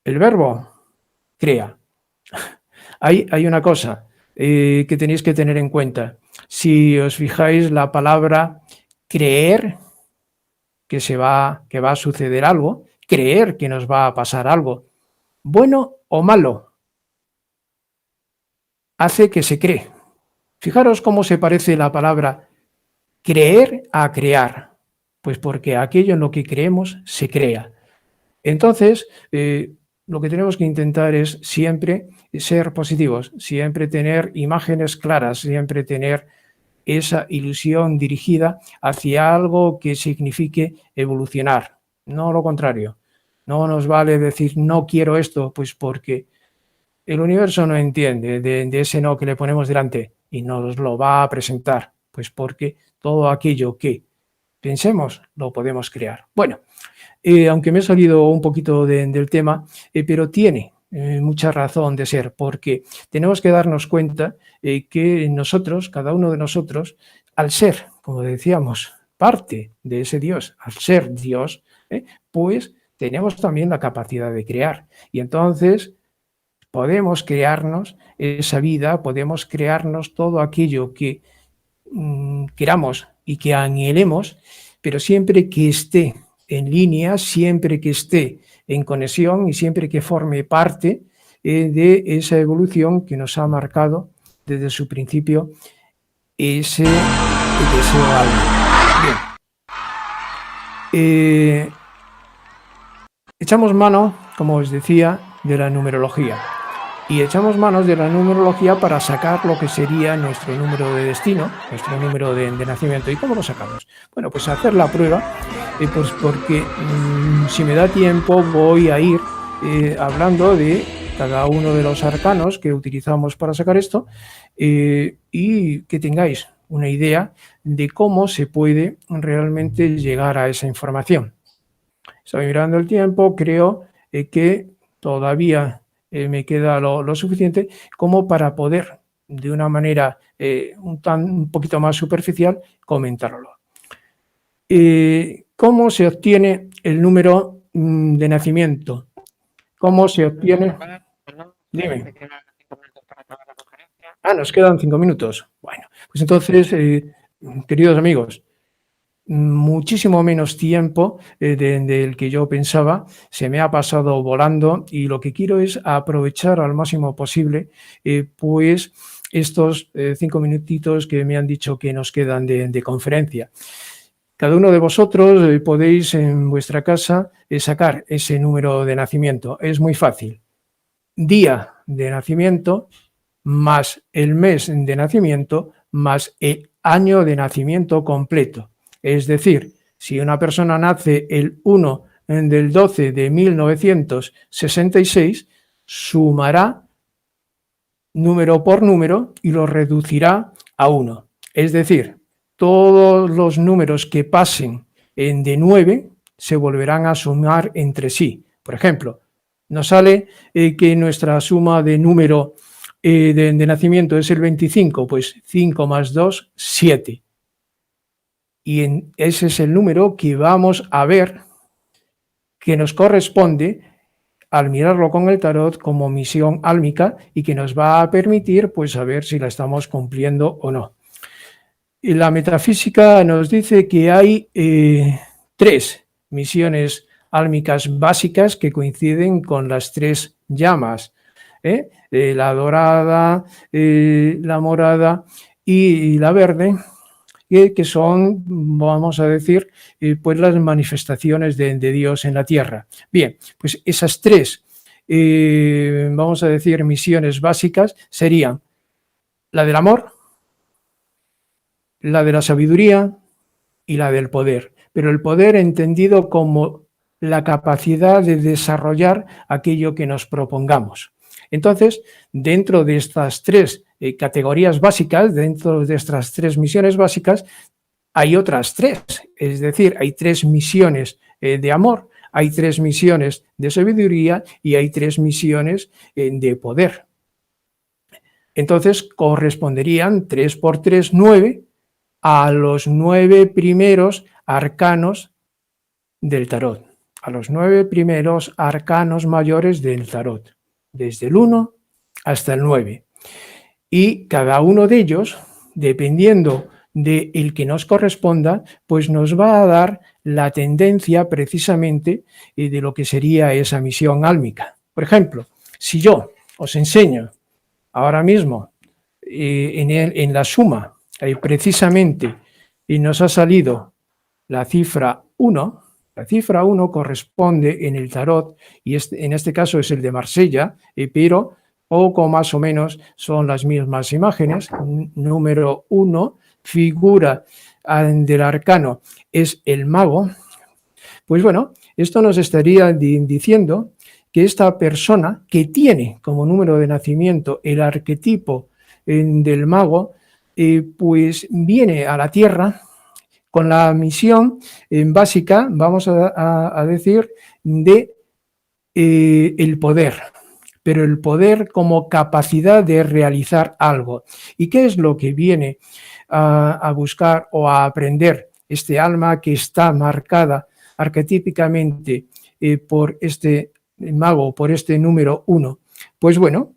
El verbo crea. Hay una cosa que tenéis que tener en cuenta. Si os fijáis, la palabra creer que que va a suceder algo, creer que nos va a pasar algo, bueno o malo, hace que se cree. Fijaros cómo se parece la palabra creer a crear, pues porque aquello en lo que creemos se crea. Entonces, lo que tenemos que intentar es siempre ser positivos, siempre tener imágenes claras, siempre tener esa ilusión dirigida hacia algo que signifique evolucionar, no lo contrario. No nos vale decir no quiero esto, pues porque el universo no entiende de ese no que le ponemos delante y nos lo va a presentar, pues porque todo aquello que pensemos lo podemos crear. Bueno, aunque me he salido un poquito del tema, pero tiene mucha razón de ser, porque tenemos que darnos cuenta que nosotros, cada uno de nosotros, al ser, como decíamos, parte de ese Dios, al ser Dios, pues tenemos también la capacidad de crear. Y entonces podemos crearnos esa vida, podemos crearnos todo aquello que queramos y que anhelemos, pero siempre que esté en línea, siempre que esté en conexión y siempre que forme parte de esa evolución que nos ha marcado desde su principio ese deseo alma. Bien. Echamos mano, como os decía, de la numerología. Y echamos manos de la numerología para sacar lo que sería nuestro número de destino, nuestro número de nacimiento. ¿Y cómo lo sacamos? Bueno, pues hacer la prueba, pues porque si me da tiempo voy a ir hablando de cada uno de los arcanos que utilizamos para sacar esto y que tengáis una idea de cómo se puede realmente llegar a esa información. Estoy mirando el tiempo, creo que todavía me queda lo suficiente como para poder, de una manera un poquito más superficial, comentarlo. ¿Cómo se obtiene el número de nacimiento? ¿Cómo se obtiene? Dime. Nos quedan 5 minutos. Bueno, pues entonces, queridos amigos, muchísimo menos tiempo del que yo pensaba, se me ha pasado volando y lo que quiero es aprovechar al máximo posible pues estos 5 minutitos que me han dicho que nos quedan de conferencia. Cada uno de vosotros podéis en vuestra casa sacar ese número de nacimiento. Es muy fácil. Día de nacimiento más el mes de nacimiento más el año de nacimiento completo. Es decir, si una persona nace el 1 del 12 de 1966, sumará número por número y lo reducirá a 1. Es decir, todos los números que pasen de 9 se volverán a sumar entre sí. Por ejemplo, nos sale que nuestra suma de número de nacimiento es el 25, pues 5 más 2, 7. Y ese es el número que vamos a ver que nos corresponde al mirarlo con el tarot como misión álmica y que nos va a permitir pues saber si la estamos cumpliendo o no. Y la metafísica nos dice que hay 3 misiones álmicas básicas que coinciden con las 3 llamas, la dorada, la morada y la verde, que son, vamos a decir, pues las manifestaciones de Dios en la tierra. Bien, pues esas 3, vamos a decir, misiones básicas serían la del amor, la de la sabiduría y la del poder. Pero el poder entendido como la capacidad de desarrollar aquello que nos propongamos. Entonces, dentro de estas 3 categorías básicas, dentro de estas 3 misiones básicas, hay otras 3, es decir, hay 3 misiones de amor, hay 3 misiones de sabiduría y hay 3 misiones de poder. Entonces, corresponderían 3 por 3, 9 a los 9 primeros arcanos del tarot, a los 9 primeros arcanos mayores del tarot, desde el 1 hasta el 9. Y cada uno de ellos, dependiendo del que nos corresponda, pues nos va a dar la tendencia precisamente de lo que sería esa misión álmica. Por ejemplo, si yo os enseño ahora mismo en la suma, precisamente, y nos ha salido la cifra 1, la cifra 1 corresponde en el tarot, y en este caso es el de Marsella, pero poco más o menos son las mismas imágenes. Número 1, figura del arcano, es el mago. Pues bueno, esto nos estaría diciendo que esta persona que tiene como número de nacimiento el arquetipo del mago, pues viene a la Tierra con la misión básica, vamos a decir, de el poder, pero el poder como capacidad de realizar algo. ¿Y qué es lo que viene a buscar o a aprender este alma que está marcada arquetípicamente por este mago, por este número 1? Pues bueno,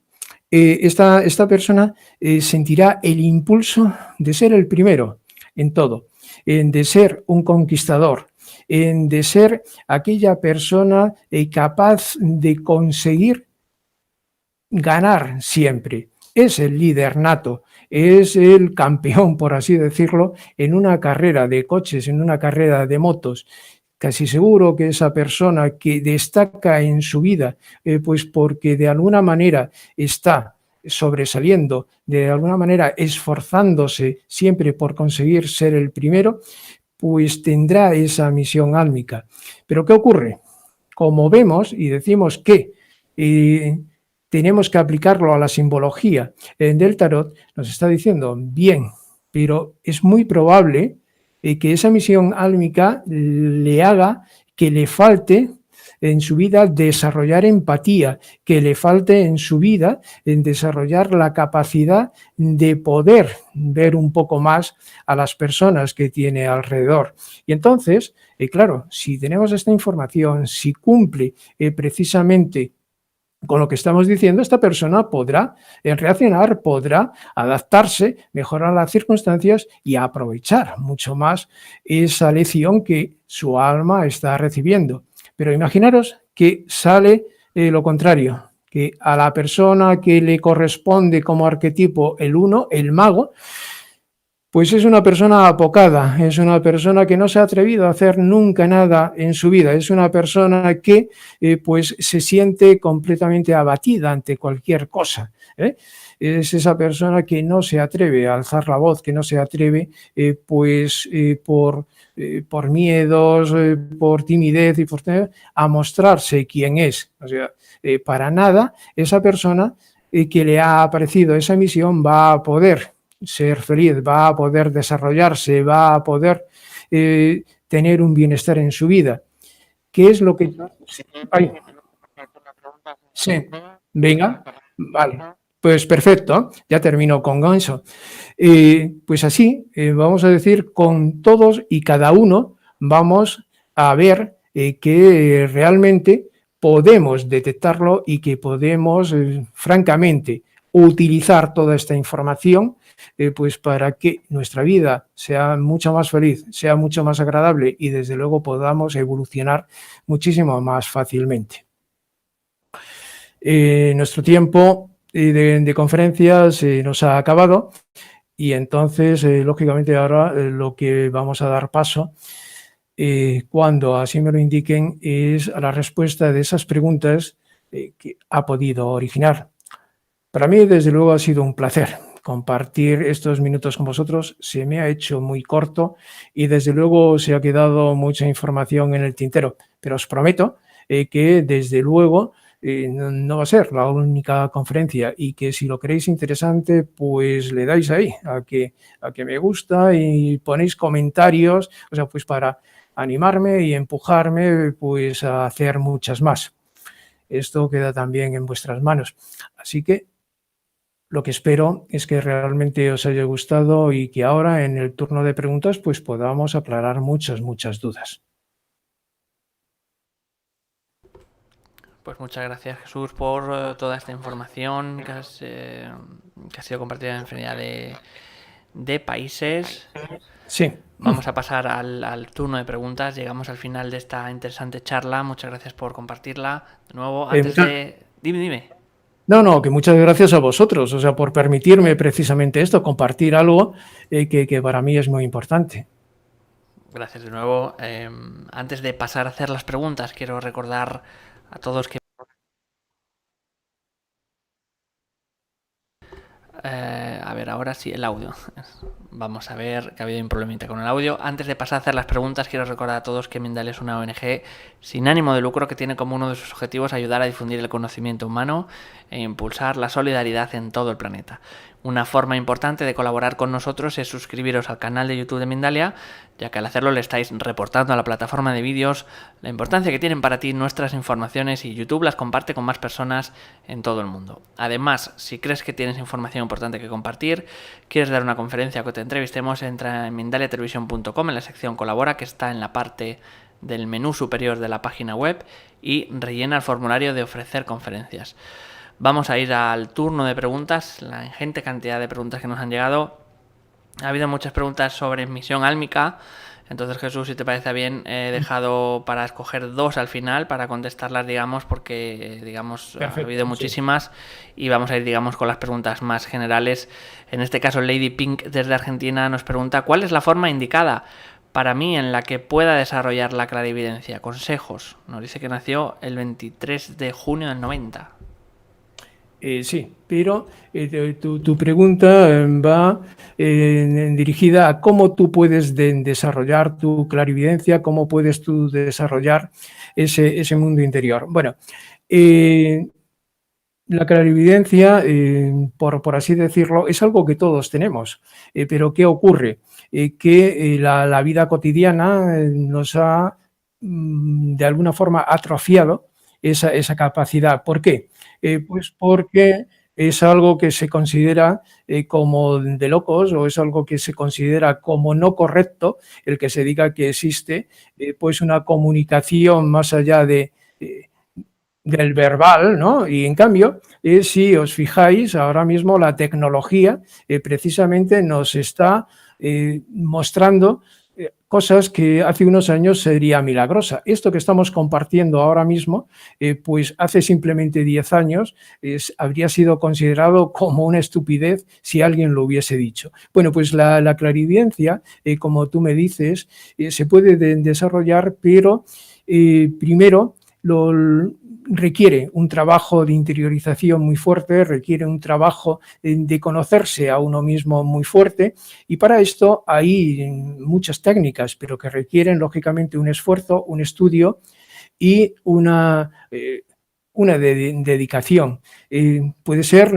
esta persona sentirá el impulso de ser el primero en todo, de ser un conquistador, de ser aquella persona capaz de conseguir ganar siempre. Es el líder nato, es el campeón, por así decirlo, en una carrera de coches, en una carrera de motos. Casi seguro que esa persona que destaca en su vida, pues porque de alguna manera está sobresaliendo, de alguna manera esforzándose siempre por conseguir ser el primero, pues tendrá esa misión álmica. Pero ¿qué ocurre? Como vemos y decimos que tenemos que aplicarlo a la simbología del tarot, nos está diciendo, bien, pero es muy probable que esa misión álmica le haga que le falte en su vida desarrollar empatía, que le falte en su vida en desarrollar la capacidad de poder ver un poco más a las personas que tiene alrededor. Y entonces, claro, si tenemos esta información, si cumple precisamente con lo que estamos diciendo, esta persona podrá reaccionar, podrá adaptarse, mejorar las circunstancias y aprovechar mucho más esa lección que su alma está recibiendo. Pero imaginaros que sale lo contrario, que a la persona que le corresponde como arquetipo el 1, el mago, pues es una persona apocada, es una persona que no se ha atrevido a hacer nunca nada en su vida, es una persona que pues se siente completamente abatida ante cualquier cosa. Es esa persona que no se atreve a alzar la voz, que no se atreve por miedos, por timidez y a mostrarse quién es. O sea, para nada esa persona que le ha aparecido esa misión va a poder ser feliz, va a poder desarrollarse, va a poder tener un bienestar en su vida. ¿Qué es lo que... Ay. Sí, venga, vale. Pues perfecto, ya termino con eso. Pues así, vamos a decir, con todos y cada uno vamos a ver que realmente podemos detectarlo y que podemos, francamente, utilizar toda esta información pues para que nuestra vida sea mucho más feliz, sea mucho más agradable y desde luego podamos evolucionar muchísimo más fácilmente. Nuestro tiempo de conferencias nos ha acabado y entonces, lógicamente, ahora lo que vamos a dar paso, cuando así me lo indiquen, es a la respuesta de esas preguntas que ha podido originar. Para mí, desde luego, ha sido un placer compartir estos minutos con vosotros. Se me ha hecho muy corto y desde luego se ha quedado mucha información en el tintero, pero os prometo que desde luego no va a ser la única conferencia y que si lo queréis interesante, pues le dais ahí a que me gusta y ponéis comentarios, o sea, pues para animarme y empujarme pues a hacer muchas más. Esto queda también en vuestras manos. Así que lo que espero es que realmente os haya gustado y que ahora en el turno de preguntas pues podamos aclarar muchas dudas. Pues muchas gracias, Jesús, por toda esta información que ha sido compartida en infinidad de países. Sí. Vamos a pasar al turno de preguntas. Llegamos al final de esta interesante charla. Muchas gracias por compartirla. De nuevo, antes de... Dime. No, que muchas gracias a vosotros, o sea, por permitirme precisamente esto, compartir algo que para mí es muy importante. Gracias de nuevo. Antes de pasar a hacer las preguntas, quiero recordar a todos que... a ver, ahora sí, el audio. Vamos a ver que ha habido un problemita con el audio. Antes de pasar a hacer las preguntas, quiero recordar a todos que Mindalia es una ONG sin ánimo de lucro que tiene como uno de sus objetivos ayudar a difundir el conocimiento humano e impulsar la solidaridad en todo el planeta. Una forma importante de colaborar con nosotros es suscribiros al canal de YouTube de Mindalia, ya que al hacerlo le estáis reportando a la plataforma de vídeos la importancia que tienen para ti nuestras informaciones y YouTube las comparte con más personas en todo el mundo. Además, si crees que tienes información importante que compartir, quieres dar una conferencia o que te entrevistemos, entra en mindaliatelevisión.com en la sección Colabora, que está en la parte del menú superior de la página web, y rellena el formulario de ofrecer conferencias. Vamos a ir al turno de preguntas, la ingente cantidad de preguntas que nos han llegado. Ha habido muchas preguntas sobre misión álmica, entonces Jesús, si te parece bien, he dejado para escoger 2 al final para contestarlas, digamos, porque Perfecto, ha habido muchísimas y vamos a ir, digamos, con las preguntas más generales. En este caso, Lady Pink desde Argentina nos pregunta: ¿cuál es la forma indicada para mí en la que pueda desarrollar la clarividencia? Consejos. Nos dice que nació el 23 de junio del 90. Sí, pero tu pregunta va dirigida a cómo tú puedes desarrollar tu clarividencia, cómo puedes tú desarrollar ese mundo interior. Bueno, la clarividencia, por así decirlo, es algo que todos tenemos, pero ¿qué ocurre? Que la vida cotidiana nos ha, de alguna forma, atrofiado esa capacidad. ¿Por qué? Pues porque es algo que se considera como de locos, o es algo que se considera como no correcto el que se diga que existe pues una comunicación más allá del verbal, ¿no? Y en cambio, si os fijáis, ahora mismo la tecnología precisamente nos está mostrando cosas que hace unos años sería milagrosa. Esto que estamos compartiendo ahora mismo, pues hace simplemente 10 años habría sido considerado como una estupidez si alguien lo hubiese dicho. Bueno, pues la clarividencia, como tú me dices, se puede desarrollar, pero primero requiere un trabajo de interiorización muy fuerte, requiere un trabajo de conocerse a uno mismo muy fuerte, y para esto hay muchas técnicas, pero que requieren lógicamente un esfuerzo, un estudio y una dedicación. Puede ser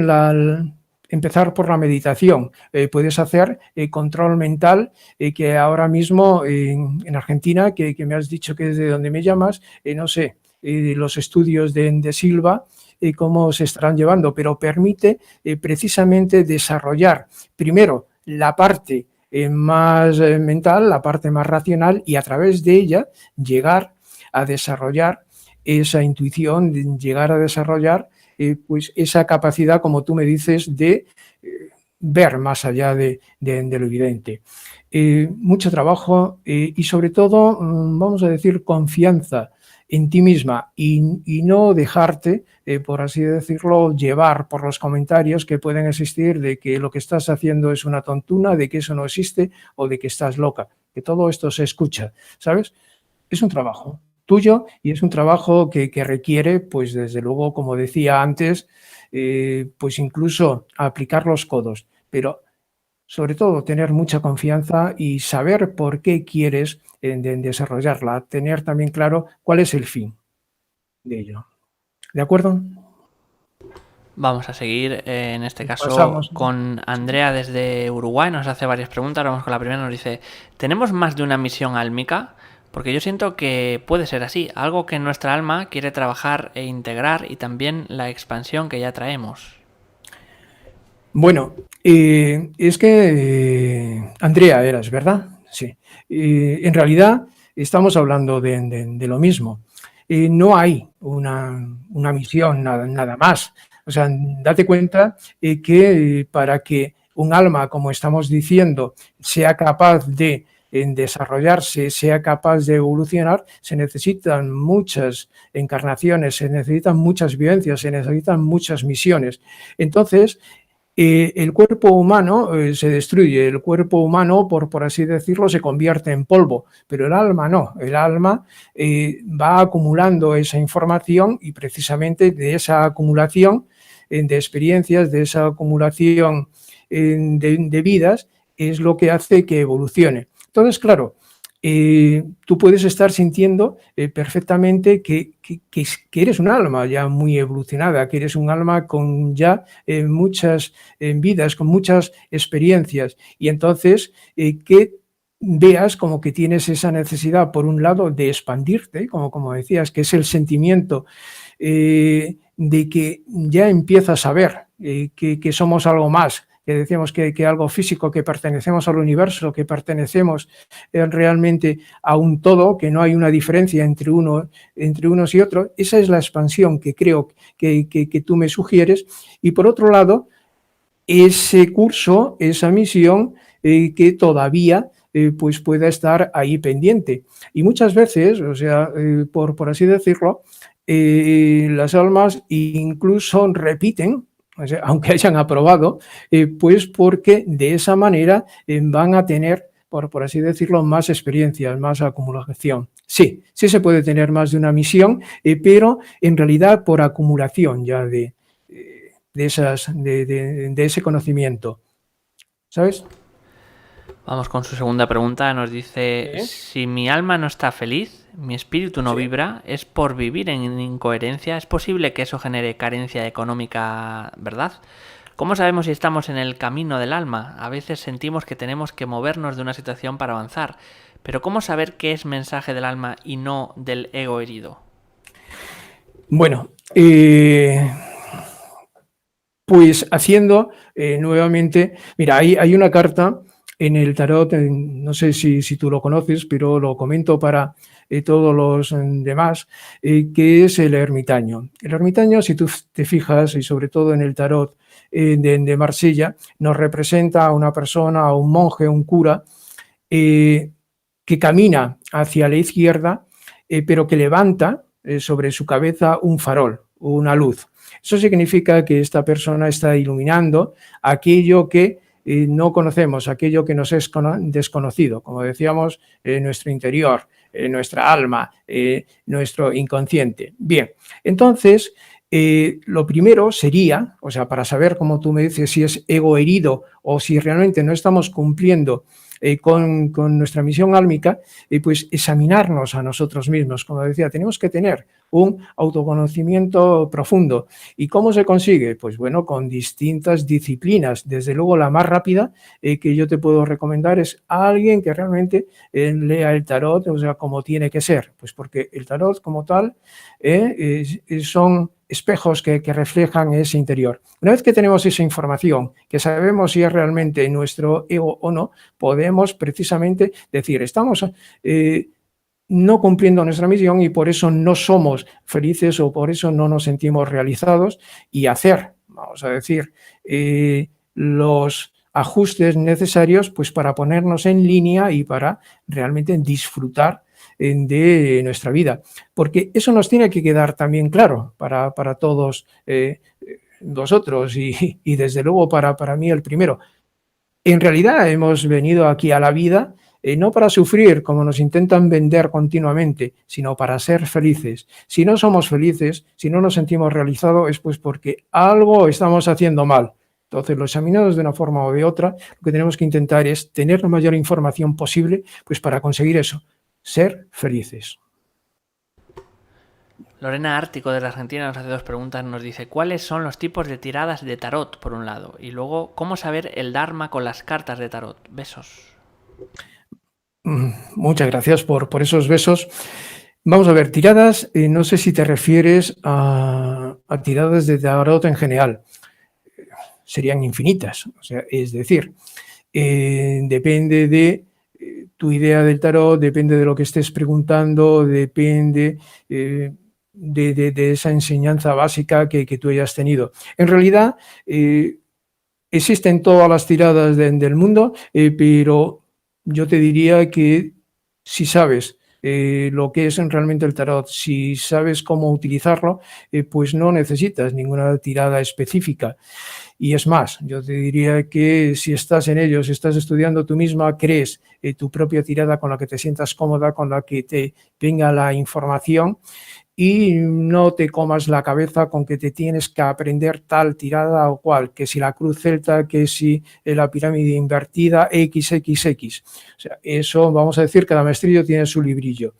empezar por la meditación, puedes hacer control mental, que ahora mismo en Argentina, que me has dicho que es de donde me llamas, no sé, los estudios de Silva, cómo se estarán llevando, pero permite precisamente desarrollar primero la parte más mental, la parte más racional, y a través de ella llegar a desarrollar esa intuición, llegar a desarrollar pues esa capacidad, como tú me dices, de ver más allá de lo evidente. Mucho trabajo y sobre todo, vamos a decir, confianza en ti misma y no dejarte, por así decirlo, llevar por los comentarios que pueden existir de que lo que estás haciendo es una tontuna, de que eso no existe o de que estás loca, que todo esto se escucha, ¿sabes? Es un trabajo tuyo y es un trabajo que requiere, pues desde luego, como decía antes, pues incluso aplicar los codos, pero sobre todo tener mucha confianza y saber por qué quieres desarrollarla, tener también claro cuál es el fin de ello. ¿De acuerdo? Vamos a seguir, en este caso, Pasamos. con Andrea desde Uruguay. Nos hace varias preguntas. Vamos con la primera. Nos dice: ¿tenemos más de una misión álmica? Porque yo siento que puede ser así, algo que nuestra alma quiere trabajar e integrar, y también la expansión que ya traemos. Bueno, es que Andrea eras, ¿verdad? Sí. En realidad estamos hablando de lo mismo. No hay una misión nada más. O sea, date cuenta que para que un alma, como estamos diciendo, sea capaz de desarrollarse, sea capaz de evolucionar, se necesitan muchas encarnaciones, se necesitan muchas vivencias, se necesitan muchas misiones. Entonces, el cuerpo humano se destruye, el cuerpo humano, por así decirlo, se convierte en polvo, pero el alma no, el alma va acumulando esa información y precisamente de esa acumulación de experiencias, de esa acumulación de vidas, es lo que hace que evolucione. Entonces, claro, tú puedes estar sintiendo perfectamente que eres un alma ya muy evolucionada, que eres un alma con ya muchas vidas, con muchas experiencias, y entonces que veas como que tienes esa necesidad, por un lado, de expandirte, como decías, que es el sentimiento de que ya empiezas a ver que somos algo más, que decíamos que algo físico, que pertenecemos al universo, que pertenecemos realmente a un todo, que no hay una diferencia entre unos y otros. Esa es la expansión que creo que tú me sugieres. Y por otro lado, ese curso, esa misión que todavía pues pueda estar ahí pendiente. Y muchas veces, o sea, por así decirlo, las almas incluso repiten, o sea, aunque hayan aprobado, pues porque de esa manera van a tener, por así decirlo, más experiencias, más acumulación. Sí, sí se puede tener más de una misión, pero en realidad por acumulación ya de ese conocimiento, ¿sabes? Vamos con su segunda pregunta. Nos dice, Sí. si mi alma no está feliz, mi espíritu no Sí. vibra, ¿es por vivir en incoherencia? ¿Es posible que eso genere carencia económica, verdad? ¿Cómo sabemos si estamos en el camino del alma? A veces sentimos que tenemos que movernos de una situación para avanzar, pero ¿cómo saber qué es mensaje del alma y no del ego herido? Bueno, pues haciendo nuevamente, mira, hay una carta en el tarot, no sé si tú lo conoces, pero lo comento para todos los demás, que es el ermitaño. El ermitaño, si tú te fijas, y sobre todo en el tarot de Marsella, nos representa a una persona, a un monje, un cura, que camina hacia la izquierda, pero que levanta sobre su cabeza un farol, una luz. Eso significa que esta persona está iluminando aquello que no conocemos, aquello que nos es desconocido, como decíamos, nuestro interior, nuestra alma, nuestro inconsciente. Bien, entonces, lo primero sería, o sea, para saber, como tú me dices, si es ego herido o si realmente no estamos cumpliendo con nuestra misión álmica, pues examinarnos a nosotros mismos. Como decía, tenemos que tener un autoconocimiento profundo. ¿Y cómo se consigue? Pues bueno, con distintas disciplinas. Desde luego, la más rápida que yo te puedo recomendar es a alguien que realmente lea el tarot, o sea, como tiene que ser. Pues porque el tarot como tal son espejos que reflejan ese interior. Una vez que tenemos esa información, que sabemos si es realmente nuestro ego o no, podemos precisamente decir, estamos no cumpliendo nuestra misión y por eso no somos felices o por eso no nos sentimos realizados, y hacer, vamos a decir, los ajustes necesarios pues para ponernos en línea y para realmente disfrutar de nuestra vida, porque eso nos tiene que quedar también claro para todos vosotros y desde luego para mí el primero. En realidad hemos venido aquí a la vida no para sufrir, como nos intentan vender continuamente, sino para ser felices. Si no somos felices, si no nos sentimos realizados, es pues porque algo estamos haciendo mal. Entonces, lo examinados de una forma o de otra, lo que tenemos que intentar es tener la mayor información posible, pues para conseguir eso, ser felices. Lorena Ártico de la Argentina nos hace dos preguntas. Nos dice, ¿cuáles son los tipos de tiradas de tarot, por un lado? Y luego, ¿cómo saber el Dharma con las cartas de tarot? Besos. Muchas gracias por esos besos. Vamos a ver, tiradas, no sé si te refieres a tiradas de tarot en general. Serían infinitas, o sea, es decir, depende de tu idea del tarot, depende de lo que estés preguntando, depende de esa enseñanza básica que tú hayas tenido. En realidad, existen todas las tiradas del mundo, pero yo te diría que si sabes lo que es realmente el tarot, si sabes cómo utilizarlo, pues no necesitas ninguna tirada específica. Y es más, yo te diría que si estás en ello, si estás estudiando tú misma, crees tu propia tirada con la que te sientas cómoda, con la que te venga la información, y no te comas la cabeza con que te tienes que aprender tal tirada o cual, que si la cruz celta, que si la pirámide invertida, XXX. O sea, eso vamos a decir, cada maestrillo tiene su librillo.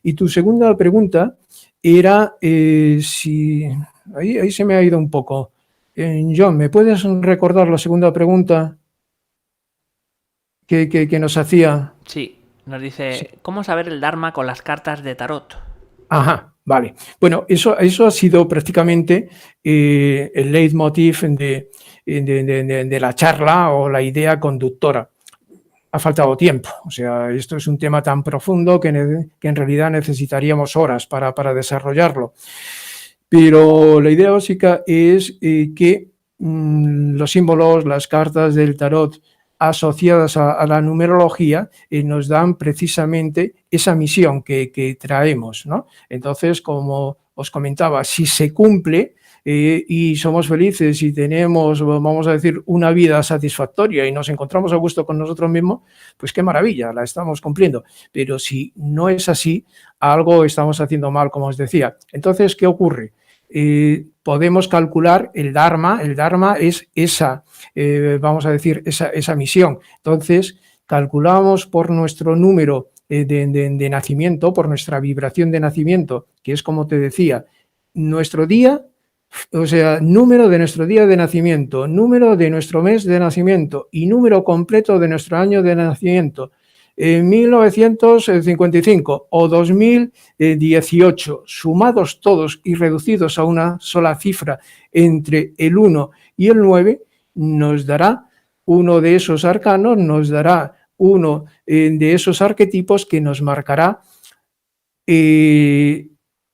Y tu segunda pregunta era si... Ahí se me ha ido un poco. John, ¿me puedes recordar la segunda pregunta que nos hacía? Sí, nos dice, ¿cómo saber el Dharma con las cartas de tarot? Ajá, vale. Bueno, eso ha sido prácticamente el leitmotiv de la charla o la idea conductora. Ha faltado tiempo, o sea, esto es un tema tan profundo que en realidad necesitaríamos horas para desarrollarlo. Pero la idea básica es que los símbolos, las cartas del tarot asociadas a la numerología nos dan precisamente esa misión que traemos, ¿no? Entonces, como os comentaba, si se cumple y somos felices y tenemos, vamos a decir, una vida satisfactoria y nos encontramos a gusto con nosotros mismos, pues qué maravilla, la estamos cumpliendo. Pero si no es así, algo estamos haciendo mal, como os decía. Entonces, ¿qué ocurre? Podemos calcular el Dharma. El Dharma es esa, vamos a decir, esa misión. Entonces, calculamos por nuestro número de nacimiento, por nuestra vibración de nacimiento, que es como te decía, nuestro día, o sea, número de nuestro día de nacimiento, número de nuestro mes de nacimiento y número completo de nuestro año de nacimiento. 1955 o 2018, sumados todos y reducidos a una sola cifra entre el 1 y el 9, nos dará uno de esos arcanos, nos dará uno de esos arquetipos que nos marcará,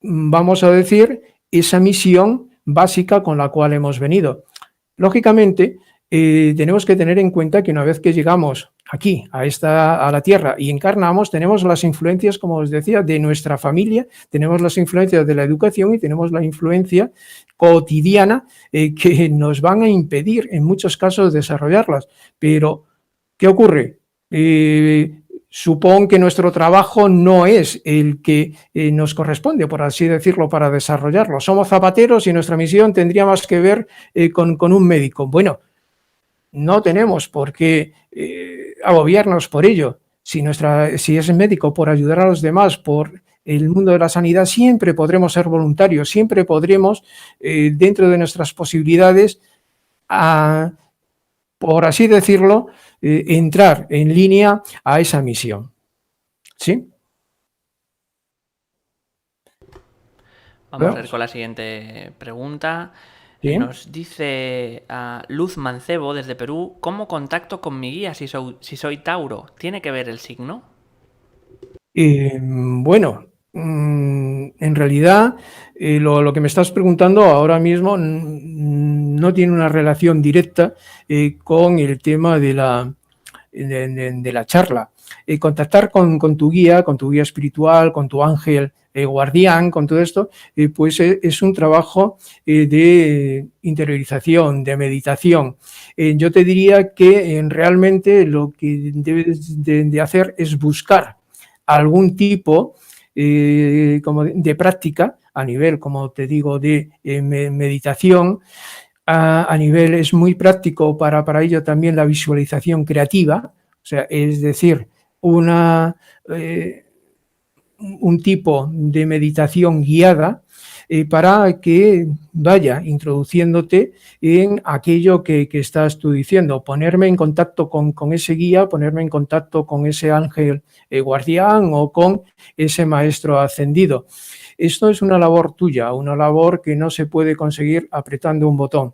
vamos a decir, esa misión básica con la cual hemos venido. Lógicamente, tenemos que tener en cuenta que una vez que llegamos aquí, a la Tierra, y encarnamos, tenemos las influencias, como os decía, de nuestra familia, tenemos las influencias de la educación y tenemos la influencia cotidiana que nos van a impedir, en muchos casos, desarrollarlas. Pero, ¿qué ocurre? Supón que nuestro trabajo no es el que nos corresponde, por así decirlo, para desarrollarlo. Somos zapateros y nuestra misión tendría más que ver con un médico. Bueno, no tenemos por qué agobiarnos por ello. Si es médico, por ayudar a los demás, por el mundo de la sanidad, siempre podremos ser voluntarios, siempre podremos, dentro de nuestras posibilidades, por así decirlo, entrar en línea a esa misión. ¿Sí? Vamos a ver con la siguiente pregunta. ¿Sí? Nos dice Luz Mancebo desde Perú, ¿cómo contacto con mi guía si soy Tauro? ¿Tiene que ver el signo? Bueno, en realidad lo que me estás preguntando ahora mismo no tiene una relación directa con el tema de la charla. Contactar con tu guía espiritual, con tu ángel guardián, con todo esto, pues es un trabajo de interiorización, de meditación. Yo te diría que realmente lo que debes de hacer es buscar algún tipo como de práctica a nivel, como te digo, de meditación. A nivel es muy práctico para ello también la visualización creativa, o sea, es decir, un tipo de meditación guiada para que vaya introduciéndote en aquello que estás tú diciendo, ponerme en contacto con ese guía, ponerme en contacto con ese ángel guardián o con ese maestro ascendido. Esto es una labor tuya, una labor que no se puede conseguir apretando un botón.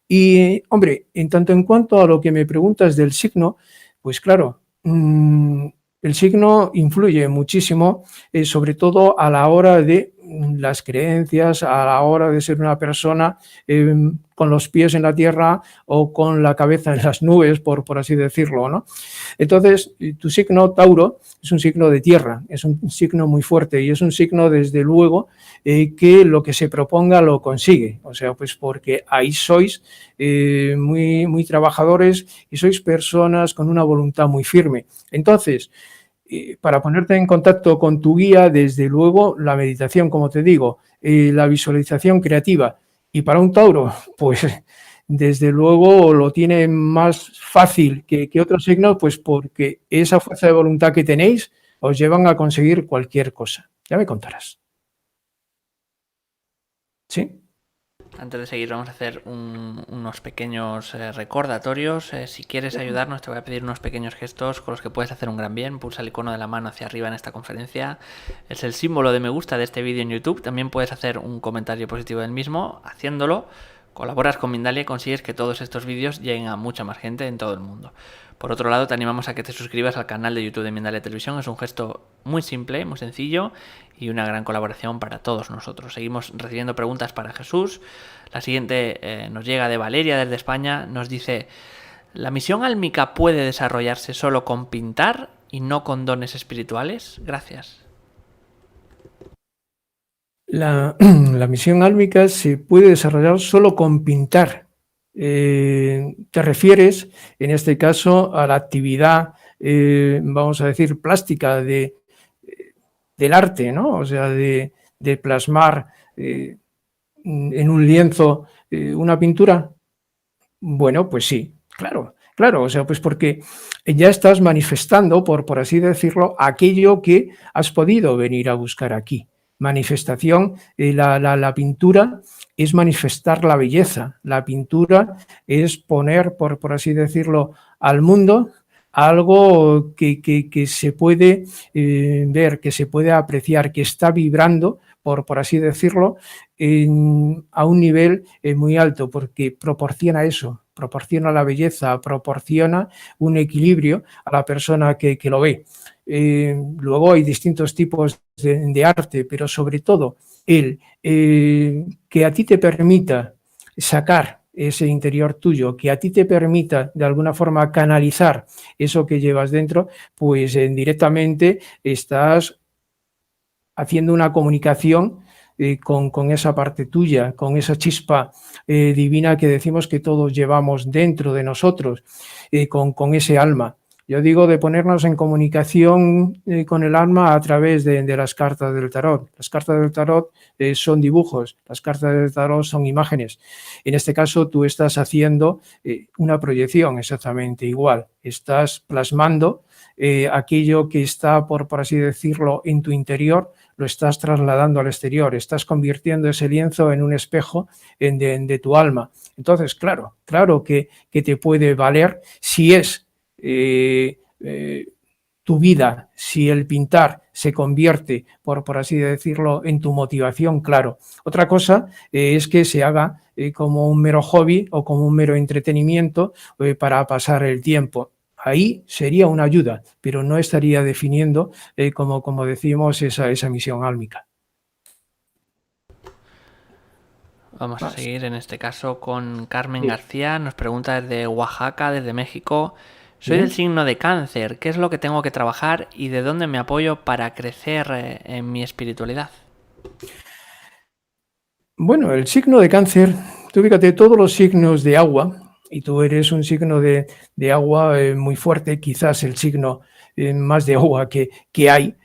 Y, hombre, en tanto en cuanto a lo que me preguntas del signo, pues claro, el signo influye muchísimo, sobre todo a la hora de las creencias a la hora de ser una persona con los pies en la tierra o con la cabeza en las nubes, por así decirlo, ¿no? Entonces, tu signo Tauro es un signo de tierra, es un signo muy fuerte y es un signo, desde luego, que lo que se proponga lo consigue. O sea, pues porque ahí sois muy, muy trabajadores y sois personas con una voluntad muy firme. Entonces, para ponerte en contacto con tu guía, desde luego, la meditación, como te digo, la visualización creativa. Y para un Tauro, pues desde luego lo tiene más fácil que otros signos, pues porque esa fuerza de voluntad que tenéis os llevan a conseguir cualquier cosa. Ya me contarás. ¿Sí? Antes de seguir, vamos a hacer unos pequeños recordatorios. Si quieres ayudarnos, te voy a pedir unos pequeños gestos con los que puedes hacer un gran bien. Pulsa el icono de la mano hacia arriba en esta conferencia. Es el símbolo de me gusta de este vídeo en YouTube. También puedes hacer un comentario positivo del mismo. Haciéndolo, colaboras con Mindalia y consigues que todos estos vídeos lleguen a mucha más gente en todo el mundo. Por otro lado, te animamos a que te suscribas al canal de YouTube de Mindalia Televisión. Es un gesto muy simple, muy sencillo y una gran colaboración para todos nosotros. Seguimos recibiendo preguntas para Jesús. La siguiente nos llega de Valeria desde España. Nos dice: ¿la misión álmica puede desarrollarse solo con pintar y no con dones espirituales? Gracias. La misión álmica se puede desarrollar solo con pintar. Te refieres, en este caso, a la actividad, vamos a decir, plástica del arte, ¿no? O sea, de plasmar en un lienzo una pintura. Bueno, pues sí, claro, o sea, pues porque ya estás manifestando, por así decirlo, aquello que has podido venir a buscar aquí. Manifestación, la pintura es manifestar la belleza, la pintura es poner, por así decirlo, al mundo algo que se puede ver, que se puede apreciar, que está vibrando, por así decirlo, a un nivel muy alto, porque proporciona eso, proporciona la belleza, proporciona un equilibrio a la persona que lo ve. Luego hay distintos tipos de arte, pero sobre todo el que a ti te permita sacar ese interior tuyo, que a ti te permita de alguna forma canalizar eso que llevas dentro, pues directamente estás haciendo una comunicación con esa parte tuya, con esa chispa divina que decimos que todos llevamos dentro de nosotros, con ese alma. Yo digo de ponernos en comunicación con el alma a través de las cartas del tarot. Las cartas del tarot son dibujos, las cartas del tarot son imágenes. En este caso tú estás haciendo una proyección exactamente igual. Estás plasmando aquello que está, por así decirlo, en tu interior, lo estás trasladando al exterior, estás convirtiendo ese lienzo en un espejo de tu alma. Entonces, claro que te puede valer si es tu vida, si el pintar se convierte, por así decirlo, en tu motivación, claro. Otra cosa es que se haga como un mero hobby o como un mero entretenimiento para pasar el tiempo. Ahí sería una ayuda, pero no estaría definiendo, como decimos, esa misión álmica. Vamos a seguir en este caso con Carmen García. Nos pregunta desde Oaxaca, desde México. Soy del signo de Cáncer. ¿Qué es lo que tengo que trabajar y de dónde me apoyo para crecer en mi espiritualidad? Bueno, el signo de Cáncer, tú fíjate, todos los signos de agua, y tú eres un signo de agua muy fuerte, quizás el signo más de agua que hay,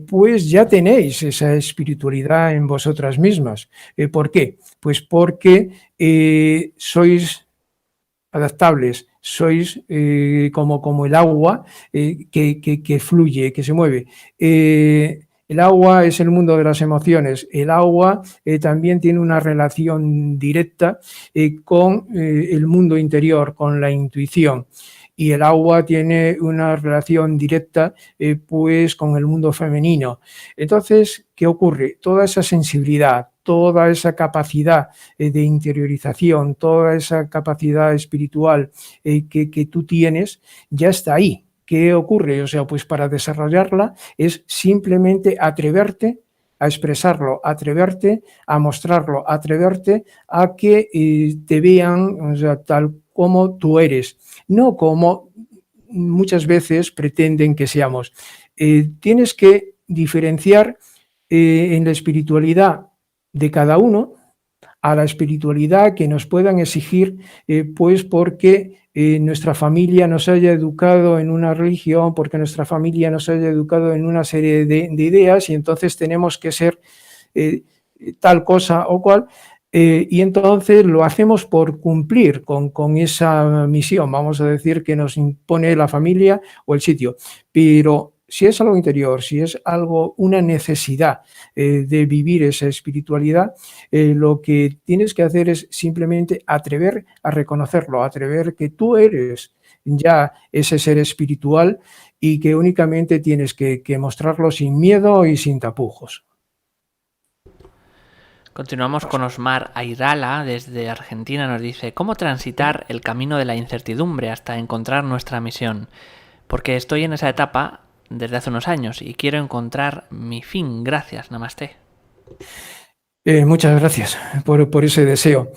pues ya tenéis esa espiritualidad en vosotras mismas. ¿Por qué? Pues porque sois adaptables, sois como el agua que fluye, que se mueve. El agua es el mundo de las emociones. El agua también tiene una relación directa con el mundo interior, con la intuición. Y el agua tiene una relación directa pues con el mundo femenino. Entonces, ¿qué ocurre? Toda esa sensibilidad, toda esa capacidad de interiorización, toda esa capacidad espiritual que tú tienes, ya está ahí. ¿Qué ocurre? O sea, pues para desarrollarla es simplemente atreverte a expresarlo, a atreverte, a mostrarlo, a atreverte a que te vean, o sea, tal como tú eres, no como muchas veces pretenden que seamos. Tienes que diferenciar en la espiritualidad de cada uno a la espiritualidad que nos puedan exigir, pues porque nuestra familia nos haya educado en una religión, porque nuestra familia nos haya educado en una serie de ideas y entonces tenemos que ser tal cosa o cual. Y entonces lo hacemos por cumplir con esa misión, vamos a decir, que nos impone la familia o el sitio. Pero si es algo interior, si es algo, una necesidad de vivir esa espiritualidad, lo que tienes que hacer es simplemente atrever a reconocerlo, atrever que tú eres ya ese ser espiritual y que únicamente tienes que mostrarlo sin miedo y sin tapujos. Continuamos con Osmar Airala desde Argentina. Nos dice: ¿cómo transitar el camino de la incertidumbre hasta encontrar nuestra misión? Porque estoy en esa etapa desde hace unos años y quiero encontrar mi fin. Gracias, namaste. Muchas gracias por ese deseo.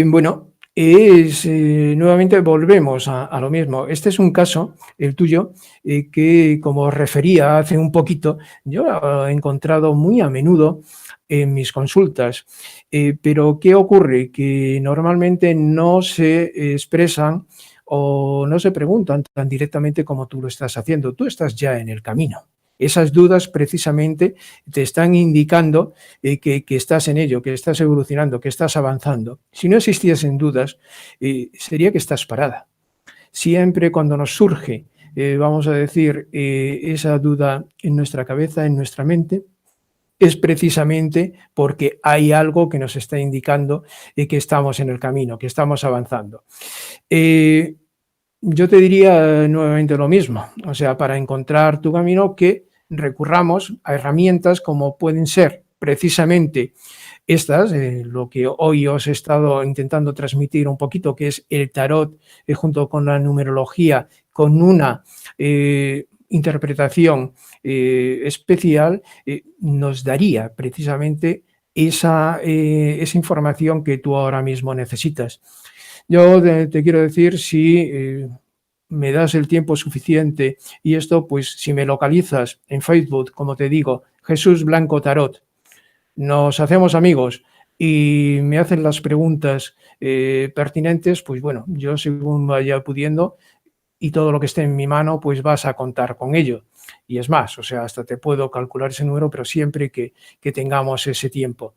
Bueno, nuevamente volvemos a lo mismo. Este es un caso, el tuyo, que como refería hace un poquito, yo he encontrado muy a menudo en mis consultas. Pero ¿qué ocurre? Que normalmente no se expresan o no se preguntan tan directamente como tú lo estás haciendo. Tú estás ya en el camino. Esas dudas precisamente te están indicando que estás en ello, que estás evolucionando, que estás avanzando. Si no existiesen dudas, sería que estás parada. Siempre cuando nos surge, vamos a decir, esa duda en nuestra cabeza, en nuestra mente, es precisamente porque hay algo que nos está indicando que estamos en el camino, que estamos avanzando. Yo te diría nuevamente lo mismo, o sea, para encontrar tu camino que recurramos a herramientas como pueden ser precisamente estas, lo que hoy os he estado intentando transmitir un poquito, que es el tarot junto con la numerología, con una interpretación especial, nos daría precisamente esa información que tú ahora mismo necesitas. Yo te quiero decir, si me das el tiempo suficiente y esto, pues si me localizas en Facebook, como te digo, Jesús Blanco Tarot, nos hacemos amigos y me hacen las preguntas pertinentes, pues bueno, yo según vaya pudiendo y todo lo que esté en mi mano, pues vas a contar con ello. Y es más, o sea, hasta te puedo calcular ese número, pero siempre que tengamos ese tiempo.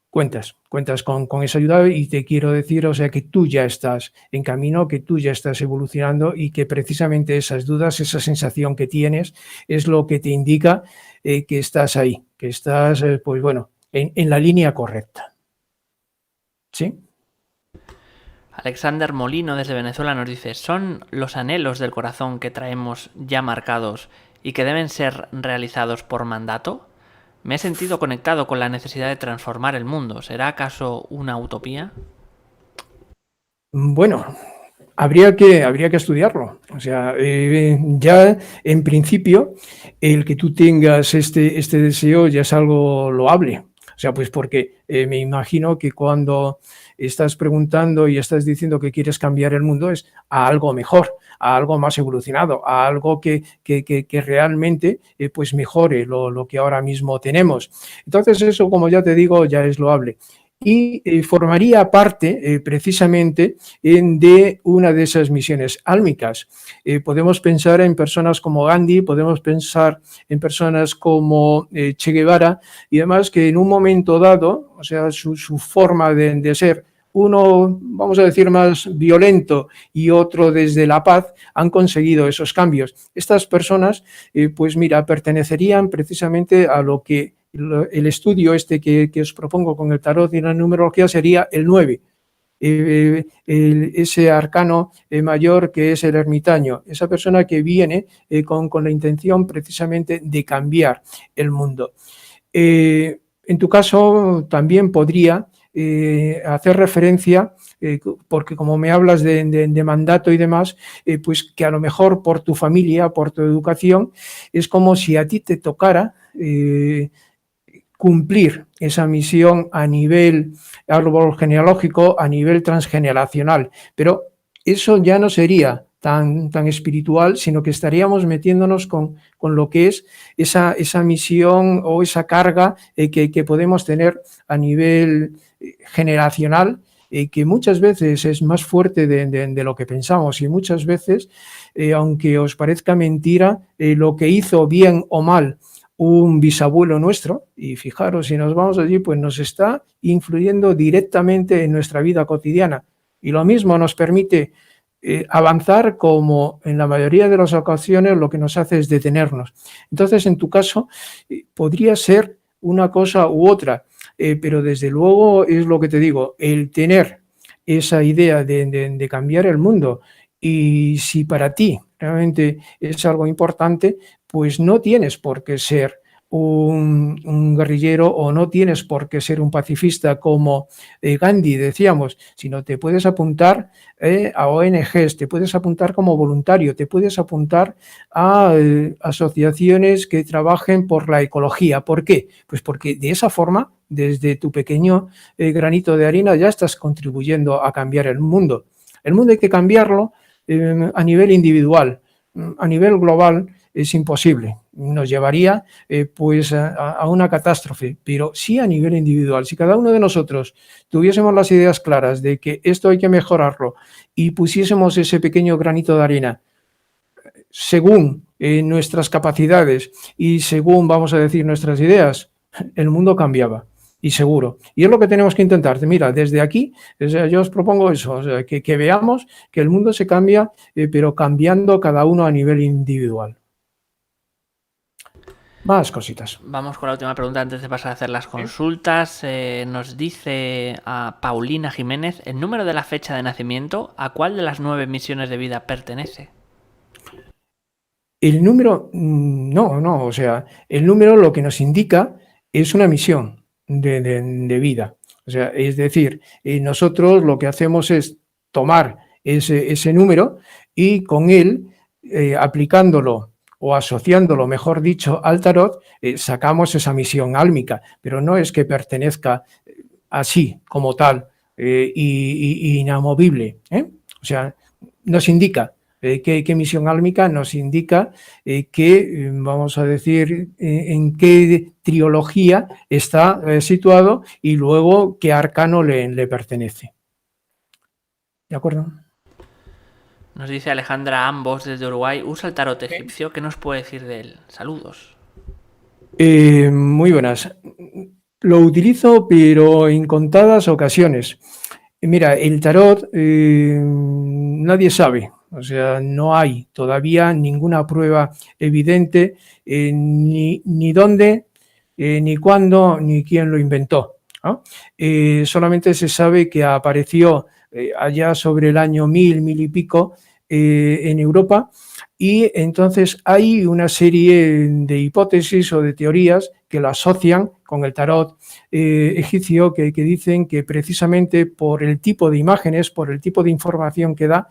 Cuentas con esa ayuda y te quiero decir, o sea, que tú ya estás en camino, que tú ya estás evolucionando y que precisamente esas dudas, esa sensación que tienes es lo que te indica que estás ahí, que estás, pues bueno, en la línea correcta. ¿Sí? Alexander Molino desde Venezuela nos dice: ¿son los anhelos del corazón que traemos ya marcados y que deben ser realizados por mandato? Me he sentido conectado con la necesidad de transformar el mundo. ¿Será acaso una utopía? Bueno, habría que estudiarlo. O sea, ya en principio el que tú tengas este deseo ya es algo loable. O sea, pues porque me imagino que cuando estás preguntando y estás diciendo que quieres cambiar el mundo es a algo mejor, a algo más evolucionado, a algo que realmente pues mejore lo que ahora mismo tenemos. Entonces eso, como ya te digo, ya es loable. Y formaría parte precisamente de una de esas misiones álmicas. Podemos pensar en personas como Gandhi, podemos pensar en personas como Che Guevara y demás que en un momento dado, o sea, su forma de ser, uno, vamos a decir, más violento y otro desde la paz, han conseguido esos cambios. Estas personas, pues mira, pertenecerían precisamente a lo que el estudio este que os propongo con el tarot y la numerología sería el 9. Ese arcano mayor que es el ermitaño, esa persona que viene con la intención precisamente de cambiar el mundo. En tu caso también podría hacer referencia, porque como me hablas de mandato y demás, pues que a lo mejor por tu familia, por tu educación, es como si a ti te tocara cumplir esa misión a nivel árbol genealógico, a nivel transgeneracional, pero eso ya no sería tan espiritual, sino que estaríamos metiéndonos con lo que es esa misión o esa carga que podemos tener a nivel generacional, que muchas veces es más fuerte de lo que pensamos, y muchas veces, aunque os parezca mentira, lo que hizo bien o mal un bisabuelo nuestro, y fijaros, si nos vamos allí, pues nos está influyendo directamente en nuestra vida cotidiana, y lo mismo nos permite avanzar, como en la mayoría de las ocasiones lo que nos hace es detenernos. Entonces, en tu caso, podría ser una cosa u otra, pero desde luego es lo que te digo, el tener esa idea de cambiar el mundo, y si para ti realmente es algo importante, pues no tienes por qué ser un guerrillero, o no tienes por qué ser un pacifista como Gandhi, decíamos, sino te puedes apuntar a ONGs, te puedes apuntar como voluntario, te puedes apuntar a asociaciones que trabajen por la ecología. ¿Por qué? Pues porque de esa forma, desde tu pequeño granito de arena, ya estás contribuyendo a cambiar el mundo. El mundo hay que cambiarlo a nivel individual. A nivel global es imposible, nos llevaría pues a una catástrofe, pero sí a nivel individual. Si cada uno de nosotros tuviésemos las ideas claras de que esto hay que mejorarlo, y pusiésemos ese pequeño granito de arena según nuestras capacidades y según, vamos a decir, nuestras ideas, el mundo cambiaba. Y seguro. Y es lo que tenemos que intentar. Mira, desde aquí, yo os propongo eso, o sea, que veamos que el mundo se cambia, pero cambiando cada uno a nivel individual. Más cositas. Vamos con la última pregunta antes de pasar a hacer las consultas. Nos dice a Paulina Jiménez, ¿el número de la fecha de nacimiento a cuál de las 9 misiones de vida pertenece? El número, no, o sea, el número lo que nos indica es una misión de vida. O sea, es decir, nosotros lo que hacemos es tomar ese número, y con él, aplicándolo o asociándolo, mejor dicho, al tarot, sacamos esa misión álmica, pero no es que pertenezca así como tal, inamovible. O sea, nos indica qué misión álmica, nos indica que, vamos a decir, en qué trilogía está situado, y luego qué arcano le pertenece. ¿De acuerdo? Nos dice Alejandra Ambos desde Uruguay, usa el tarot egipcio, ¿qué nos puede decir de él? Saludos. Muy buenas. Lo utilizo, pero en contadas ocasiones. Mira, el tarot nadie sabe, o sea, no hay todavía ninguna prueba evidente, ni dónde, ni cuándo, ni quién lo inventó, ¿no? Solamente se sabe que apareció allá sobre el año 1000 y pico en Europa, y entonces hay una serie de hipótesis o de teorías que lo asocian con el tarot egipcio, que dicen que precisamente por el tipo de imágenes, por el tipo de información que da,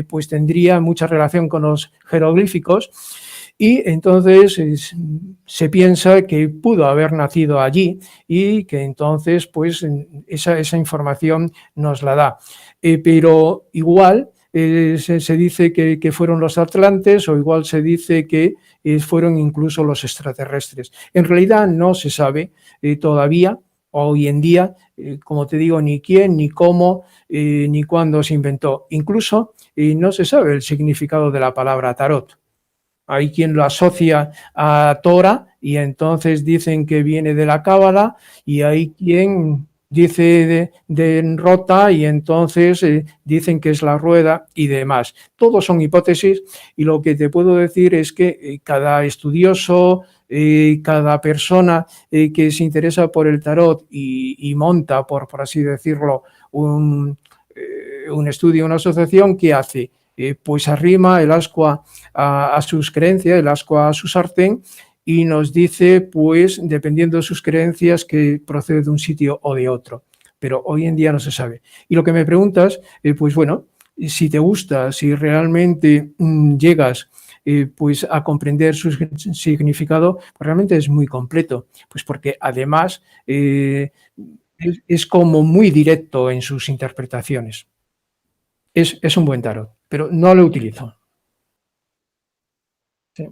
pues tendría mucha relación con los jeroglíficos, y entonces se piensa que pudo haber nacido allí, y que entonces pues esa información nos la da. Pero igual se dice que fueron los atlantes, o igual se dice que fueron incluso los extraterrestres. En realidad no se sabe todavía, hoy en día, como te digo, ni quién, ni cómo, ni cuándo se inventó. Incluso no se sabe el significado de la palabra tarot. Hay quien lo asocia a Torah, y entonces dicen que viene de la Cábala, y hay quien dice de rota, y entonces dicen que es la rueda y demás. Todos son hipótesis, y lo que te puedo decir es que cada estudioso, cada persona que se interesa por el tarot y monta, por así decirlo, un estudio, una asociación, ¿qué hace? Pues arrima el ascua a sus creencias, el ascua a su sartén, y nos dice, pues, dependiendo de sus creencias, que procede de un sitio o de otro. Pero hoy en día no se sabe. Y lo que me preguntas, pues bueno, si te gusta, si realmente llegas pues a comprender su significado, pues realmente es muy completo, pues porque además es como muy directo en sus interpretaciones. Es un buen tarot, pero no lo utilizo. Sí,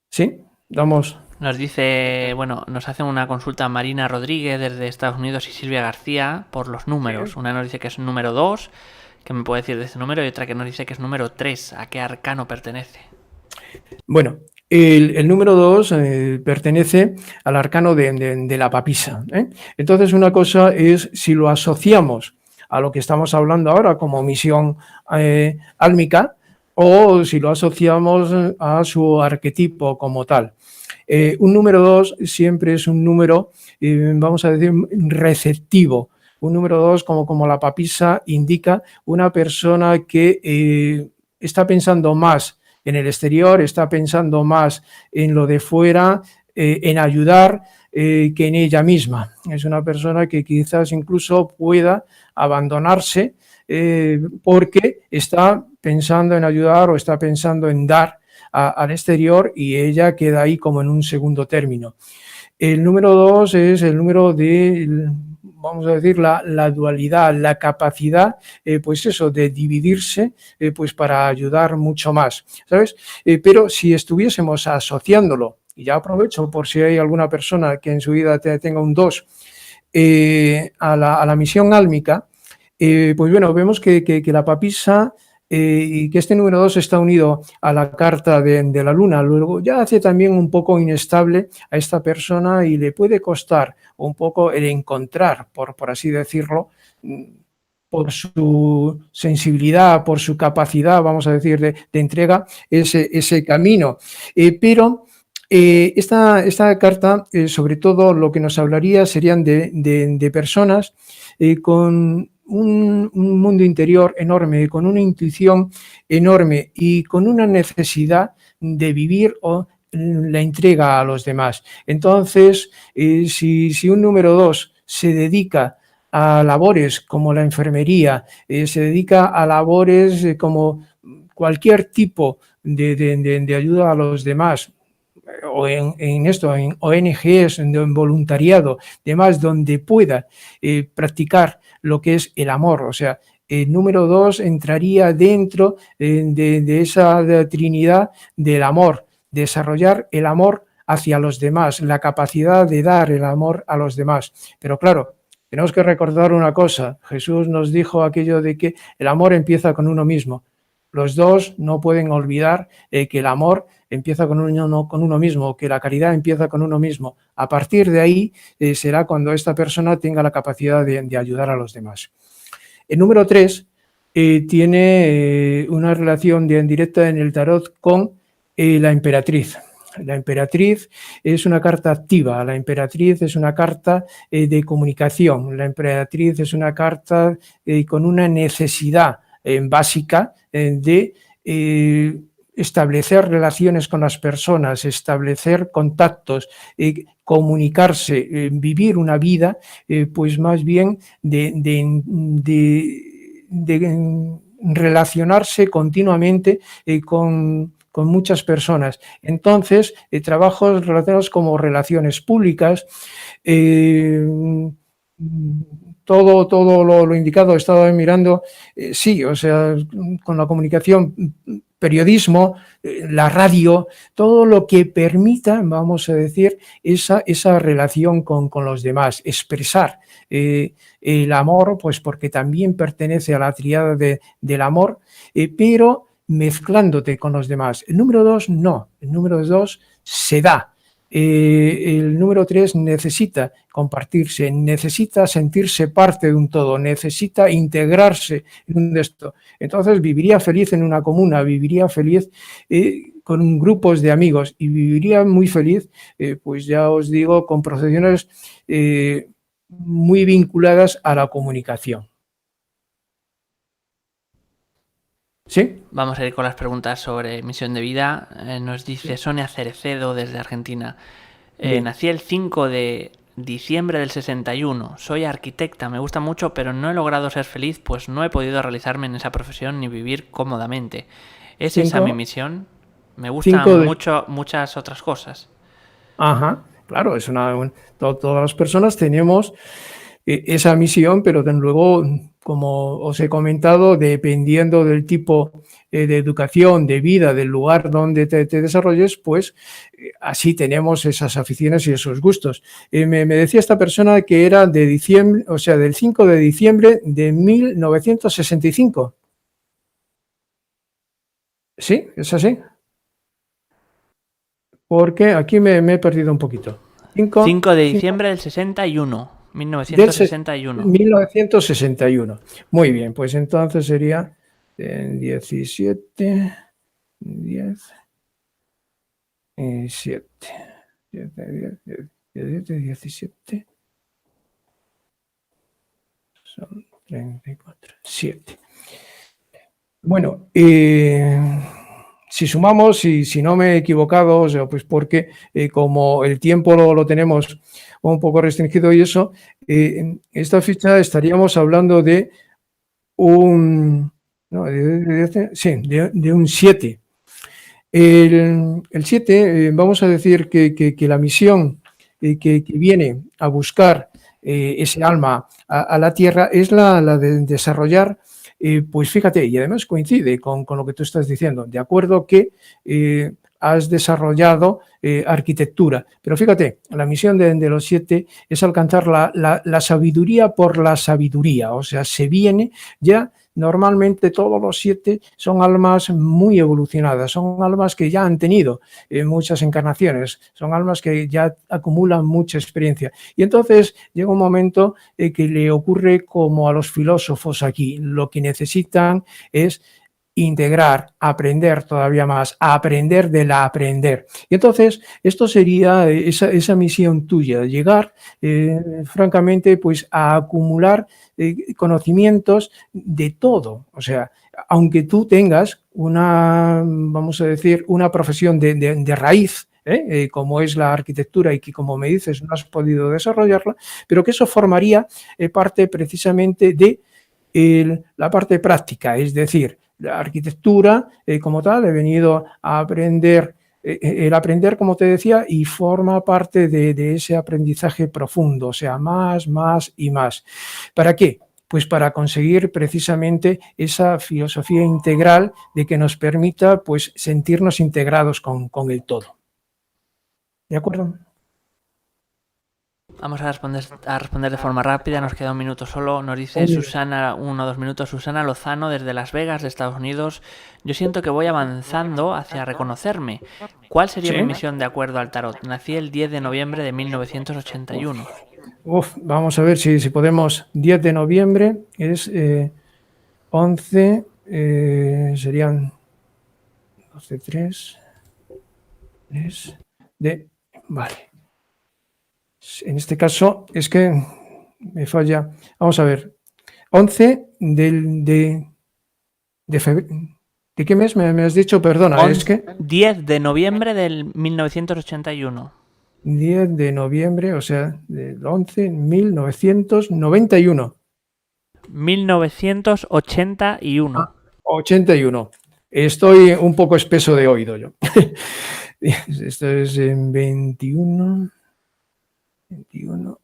sí, damos. Nos dice, bueno, nos hace una consulta Marina Rodríguez desde Estados Unidos y Silvia García por los números. Una nos dice que es número 2, que me puede decir de ese número, y otra que nos dice que es número 3. ¿A qué arcano pertenece? Bueno, el número 2 pertenece al arcano de la papisa. Entonces, una cosa es si lo asociamos a lo que estamos hablando ahora como misión álmica, o si lo asociamos a su arquetipo como tal. Un número 2 siempre es un número, vamos a decir, receptivo. Un número 2, como la papisa indica, una persona que está pensando más en el exterior, está pensando más en lo de fuera, en ayudar, que en ella misma. Es una persona que quizás incluso pueda abandonarse porque está pensando en ayudar o está pensando en dar al exterior, y ella queda ahí como en un segundo término. El número 2 es el número de, vamos a decir, la dualidad, la capacidad, pues eso, de dividirse, pues para ayudar mucho más, ¿sabes? Pero si estuviésemos asociándolo, y ya aprovecho por si hay alguna persona que en su vida tenga un 2, a la misión álmica, pues bueno, vemos que la papisa, y que este número 2 está unido a la carta de la luna, luego ya hace también un poco inestable a esta persona y le puede costar un poco el encontrar, por así decirlo, por su sensibilidad, por su capacidad, vamos a decir, de entrega, ese camino. Pero esta carta, sobre todo, lo que nos hablaría serían de personas con un mundo interior enorme, con una intuición enorme y con una necesidad de vivir o la entrega a los demás. Entonces, si un número 2 se dedica a labores como la enfermería, se dedica a labores como cualquier tipo de ayuda a los demás, o en esto, en ONGs, en voluntariado, demás, donde pueda practicar lo que es el amor. O sea, el número 2 entraría dentro de esa trinidad del amor, desarrollar el amor hacia los demás, la capacidad de dar el amor a los demás. Pero claro, tenemos que recordar una cosa. Jesús nos dijo aquello de que el amor empieza con uno mismo. Los dos no pueden olvidar que el amor empieza con uno mismo, que la caridad empieza con uno mismo. A partir de ahí será cuando esta persona tenga la capacidad de ayudar a los demás. El número 3 tiene una relación directa en el tarot con la emperatriz. La emperatriz es una carta activa, la emperatriz es una carta de comunicación, la emperatriz es una carta con una necesidad básica de establecer relaciones con las personas, establecer contactos, comunicarse, vivir una vida, pues más bien de relacionarse continuamente con muchas personas. Entonces, trabajos relacionados como relaciones públicas, todo lo indicado, he estado mirando, sí, o sea, con la comunicación, periodismo, la radio, todo lo que permita, vamos a decir, esa relación con los demás, expresar el amor, pues porque también pertenece a la tríada del amor, pero mezclándote con los demás. El número 2 no, el número 2 se da. El número 3 necesita compartirse, necesita sentirse parte de un todo, necesita integrarse en un esto. Entonces viviría feliz en una comuna, viviría feliz con grupos de amigos, y viviría muy feliz, pues ya os digo, con procesiones muy vinculadas a la comunicación. ¿Sí? Vamos a ir con las preguntas sobre misión de vida. Nos dice Sonia Cerecedo desde Argentina. Nací el 5 de diciembre del 61. Soy arquitecta, me gusta mucho, pero no he logrado ser feliz, pues no he podido realizarme en esa profesión ni vivir cómodamente. ¿Es esa mi Cinco, misión? Me gustan cinco de... muchas otras cosas. Ajá, claro, todas las personas tenemos esa misión, pero luego, como os he comentado, dependiendo del tipo de educación, de vida, del lugar donde te desarrolles, pues así tenemos esas aficiones y esos gustos. Me decía esta persona que era de diciembre, o sea, del 5 de diciembre de 1965. ¿Sí? ¿Es así? Porque aquí me he perdido un poquito. 5, 5 de 5 diciembre del 61. del 1961. 1961. Muy bien, pues entonces sería 17, 10 y 7. 17 son 34, 7. Bueno, si sumamos, si no me he equivocado, o sea, pues porque como el tiempo lo tenemos un poco restringido y eso, en esta ficha estaríamos hablando de un, no, de un 7. El 7, vamos a decir que la misión que viene a buscar ese alma a la Tierra es la de desarrollar, pues fíjate, y además coincide con lo que tú estás diciendo, de acuerdo que has desarrollado arquitectura, pero fíjate, la misión de los 7 es alcanzar la sabiduría por la sabiduría, o sea, se viene ya. Normalmente todos los 7 son almas muy evolucionadas, son almas que ya han tenido muchas encarnaciones, son almas que ya acumulan mucha experiencia. Y entonces llega un momento que le ocurre como a los filósofos aquí, lo que necesitan es integrar, aprender todavía más, aprender del aprender. Y entonces, esto sería esa misión tuya, llegar, francamente, pues a acumular conocimientos de todo. O sea, aunque tú tengas vamos a decir, una profesión de raíz, como es la arquitectura y que, como me dices, no has podido desarrollarla, pero que eso formaría parte precisamente de la parte práctica, es decir, la arquitectura como tal, he venido a aprender, el aprender, como te decía, y forma parte de ese aprendizaje profundo, o sea, más y más. ¿Para qué? Pues para conseguir precisamente esa filosofía integral de que nos permita pues sentirnos integrados con el todo. ¿De acuerdo? Vamos a responder de forma rápida, nos queda un minuto solo. Nos dice Oye, Susana, 1 o 2 minutos, Susana Lozano desde Las Vegas, de Estados Unidos. Yo siento que voy avanzando hacia reconocerme. ¿Cuál sería sí. mi misión de acuerdo al tarot? Nací el 10 de noviembre de 1981. Vamos a ver si podemos. 10 de noviembre es 11, serían 12, 3 de... Vale. En este caso es que me falla. Vamos a ver. 11 de febrero. ¿De qué mes me has dicho? Perdona, es que 10 de noviembre del 1981. 10 de noviembre, o sea, del 11, 1991. 1981. 81. Estoy un poco espeso de oído yo. Esto es en 21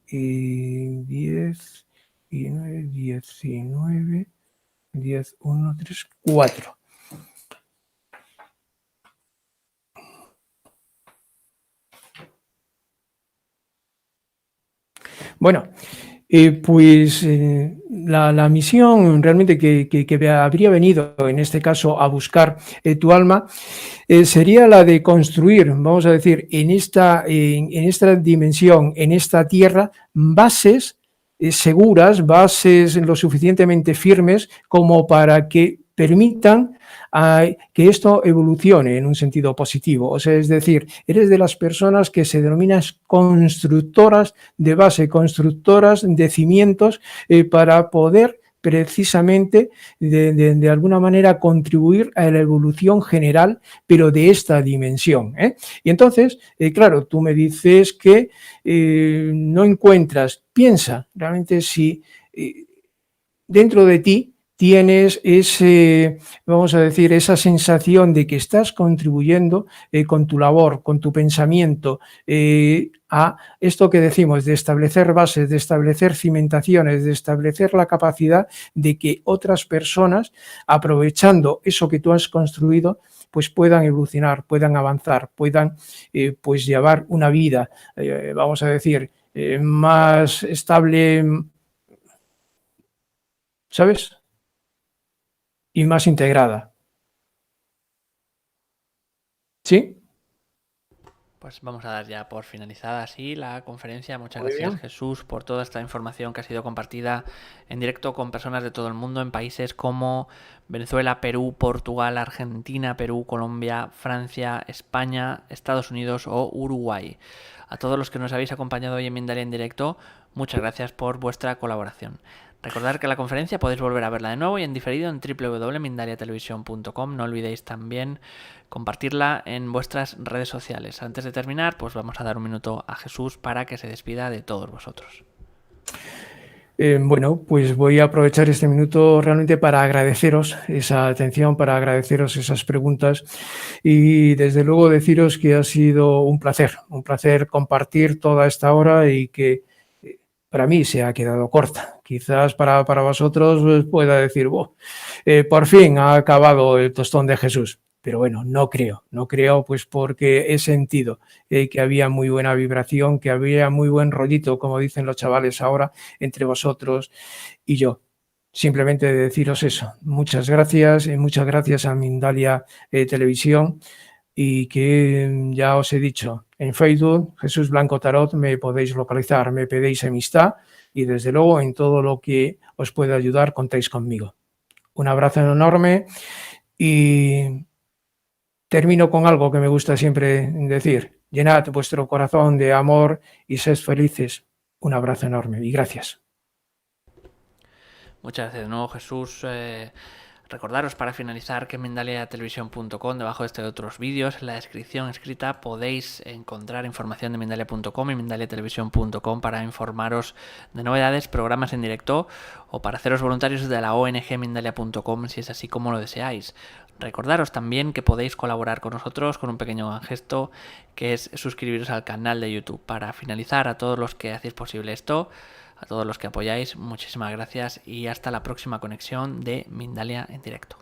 y 10 y 9, 19, 10, 1, 3, 4. Bueno, pues la misión realmente que habría venido en este caso a buscar tu alma sería la de construir, vamos a decir, en esta dimensión, en esta tierra, bases seguras, bases lo suficientemente firmes como para que permitan que esto evolucione en un sentido positivo. O sea, es decir, eres de las personas que se denominan constructoras de base, constructoras de cimientos para poder precisamente de alguna manera contribuir a la evolución general, pero de esta dimensión. Y entonces, claro, tú me dices que no encuentras, piensa realmente si dentro de ti tienes vamos a decir, esa sensación de que estás contribuyendo con tu labor, con tu pensamiento, a esto que decimos, de establecer bases, de establecer cimentaciones, de establecer la capacidad de que otras personas, aprovechando eso que tú has construido, pues puedan evolucionar, puedan avanzar, puedan pues llevar una vida, vamos a decir, más estable, ¿sabes? Y más integrada. ¿Sí? Pues vamos a dar ya por finalizada así la conferencia. Muchas Muy gracias, bien. Jesús, por toda esta información que ha sido compartida en directo con personas de todo el mundo en países como Venezuela, Perú, Portugal, Argentina, Perú, Colombia, Francia, España, Estados Unidos o Uruguay. A todos los que nos habéis acompañado hoy en Mindalia en directo, muchas gracias por vuestra colaboración. Recordad que la conferencia podéis volver a verla de nuevo y en diferido en www.mindaliatelevisión.com. No olvidéis también compartirla en vuestras redes sociales. Antes de terminar, pues vamos a dar un minuto a Jesús para que se despida de todos vosotros. Bueno, pues voy a aprovechar este minuto realmente para agradeceros esa atención, para agradeceros esas preguntas y desde luego deciros que ha sido un placer compartir toda esta hora y que para mí se ha quedado corta. Quizás para vosotros pues, pueda decir, por fin ha acabado el tostón de Jesús. Pero bueno, no creo, pues porque he sentido que había muy buena vibración, que había muy buen rollito, como dicen los chavales ahora, entre vosotros y yo. Simplemente deciros eso. Muchas gracias y muchas gracias a Mindalia Televisión y que ya os he dicho, en Facebook, Jesús Blanco Tarot, me podéis localizar, me pedéis amistad y desde luego en todo lo que os pueda ayudar contáis conmigo. Un abrazo enorme y termino con algo que me gusta siempre decir. Llenad vuestro corazón de amor y sed felices. Un abrazo enorme y gracias. Muchas gracias de nuevo, Jesús. Recordaros para finalizar que en mindaliatelevisión.com, debajo de este y otros vídeos, en la descripción escrita podéis encontrar información de Mindalia.com y mindaliatelevisión.com para informaros de novedades, programas en directo o para haceros voluntarios de la ONG Mindalia.com si es así como lo deseáis. Recordaros también que podéis colaborar con nosotros con un pequeño gesto que es suscribiros al canal de YouTube. Para finalizar, a todos los que hacéis posible esto, a todos los que apoyáis, muchísimas gracias y hasta la próxima conexión de Mindalia en directo.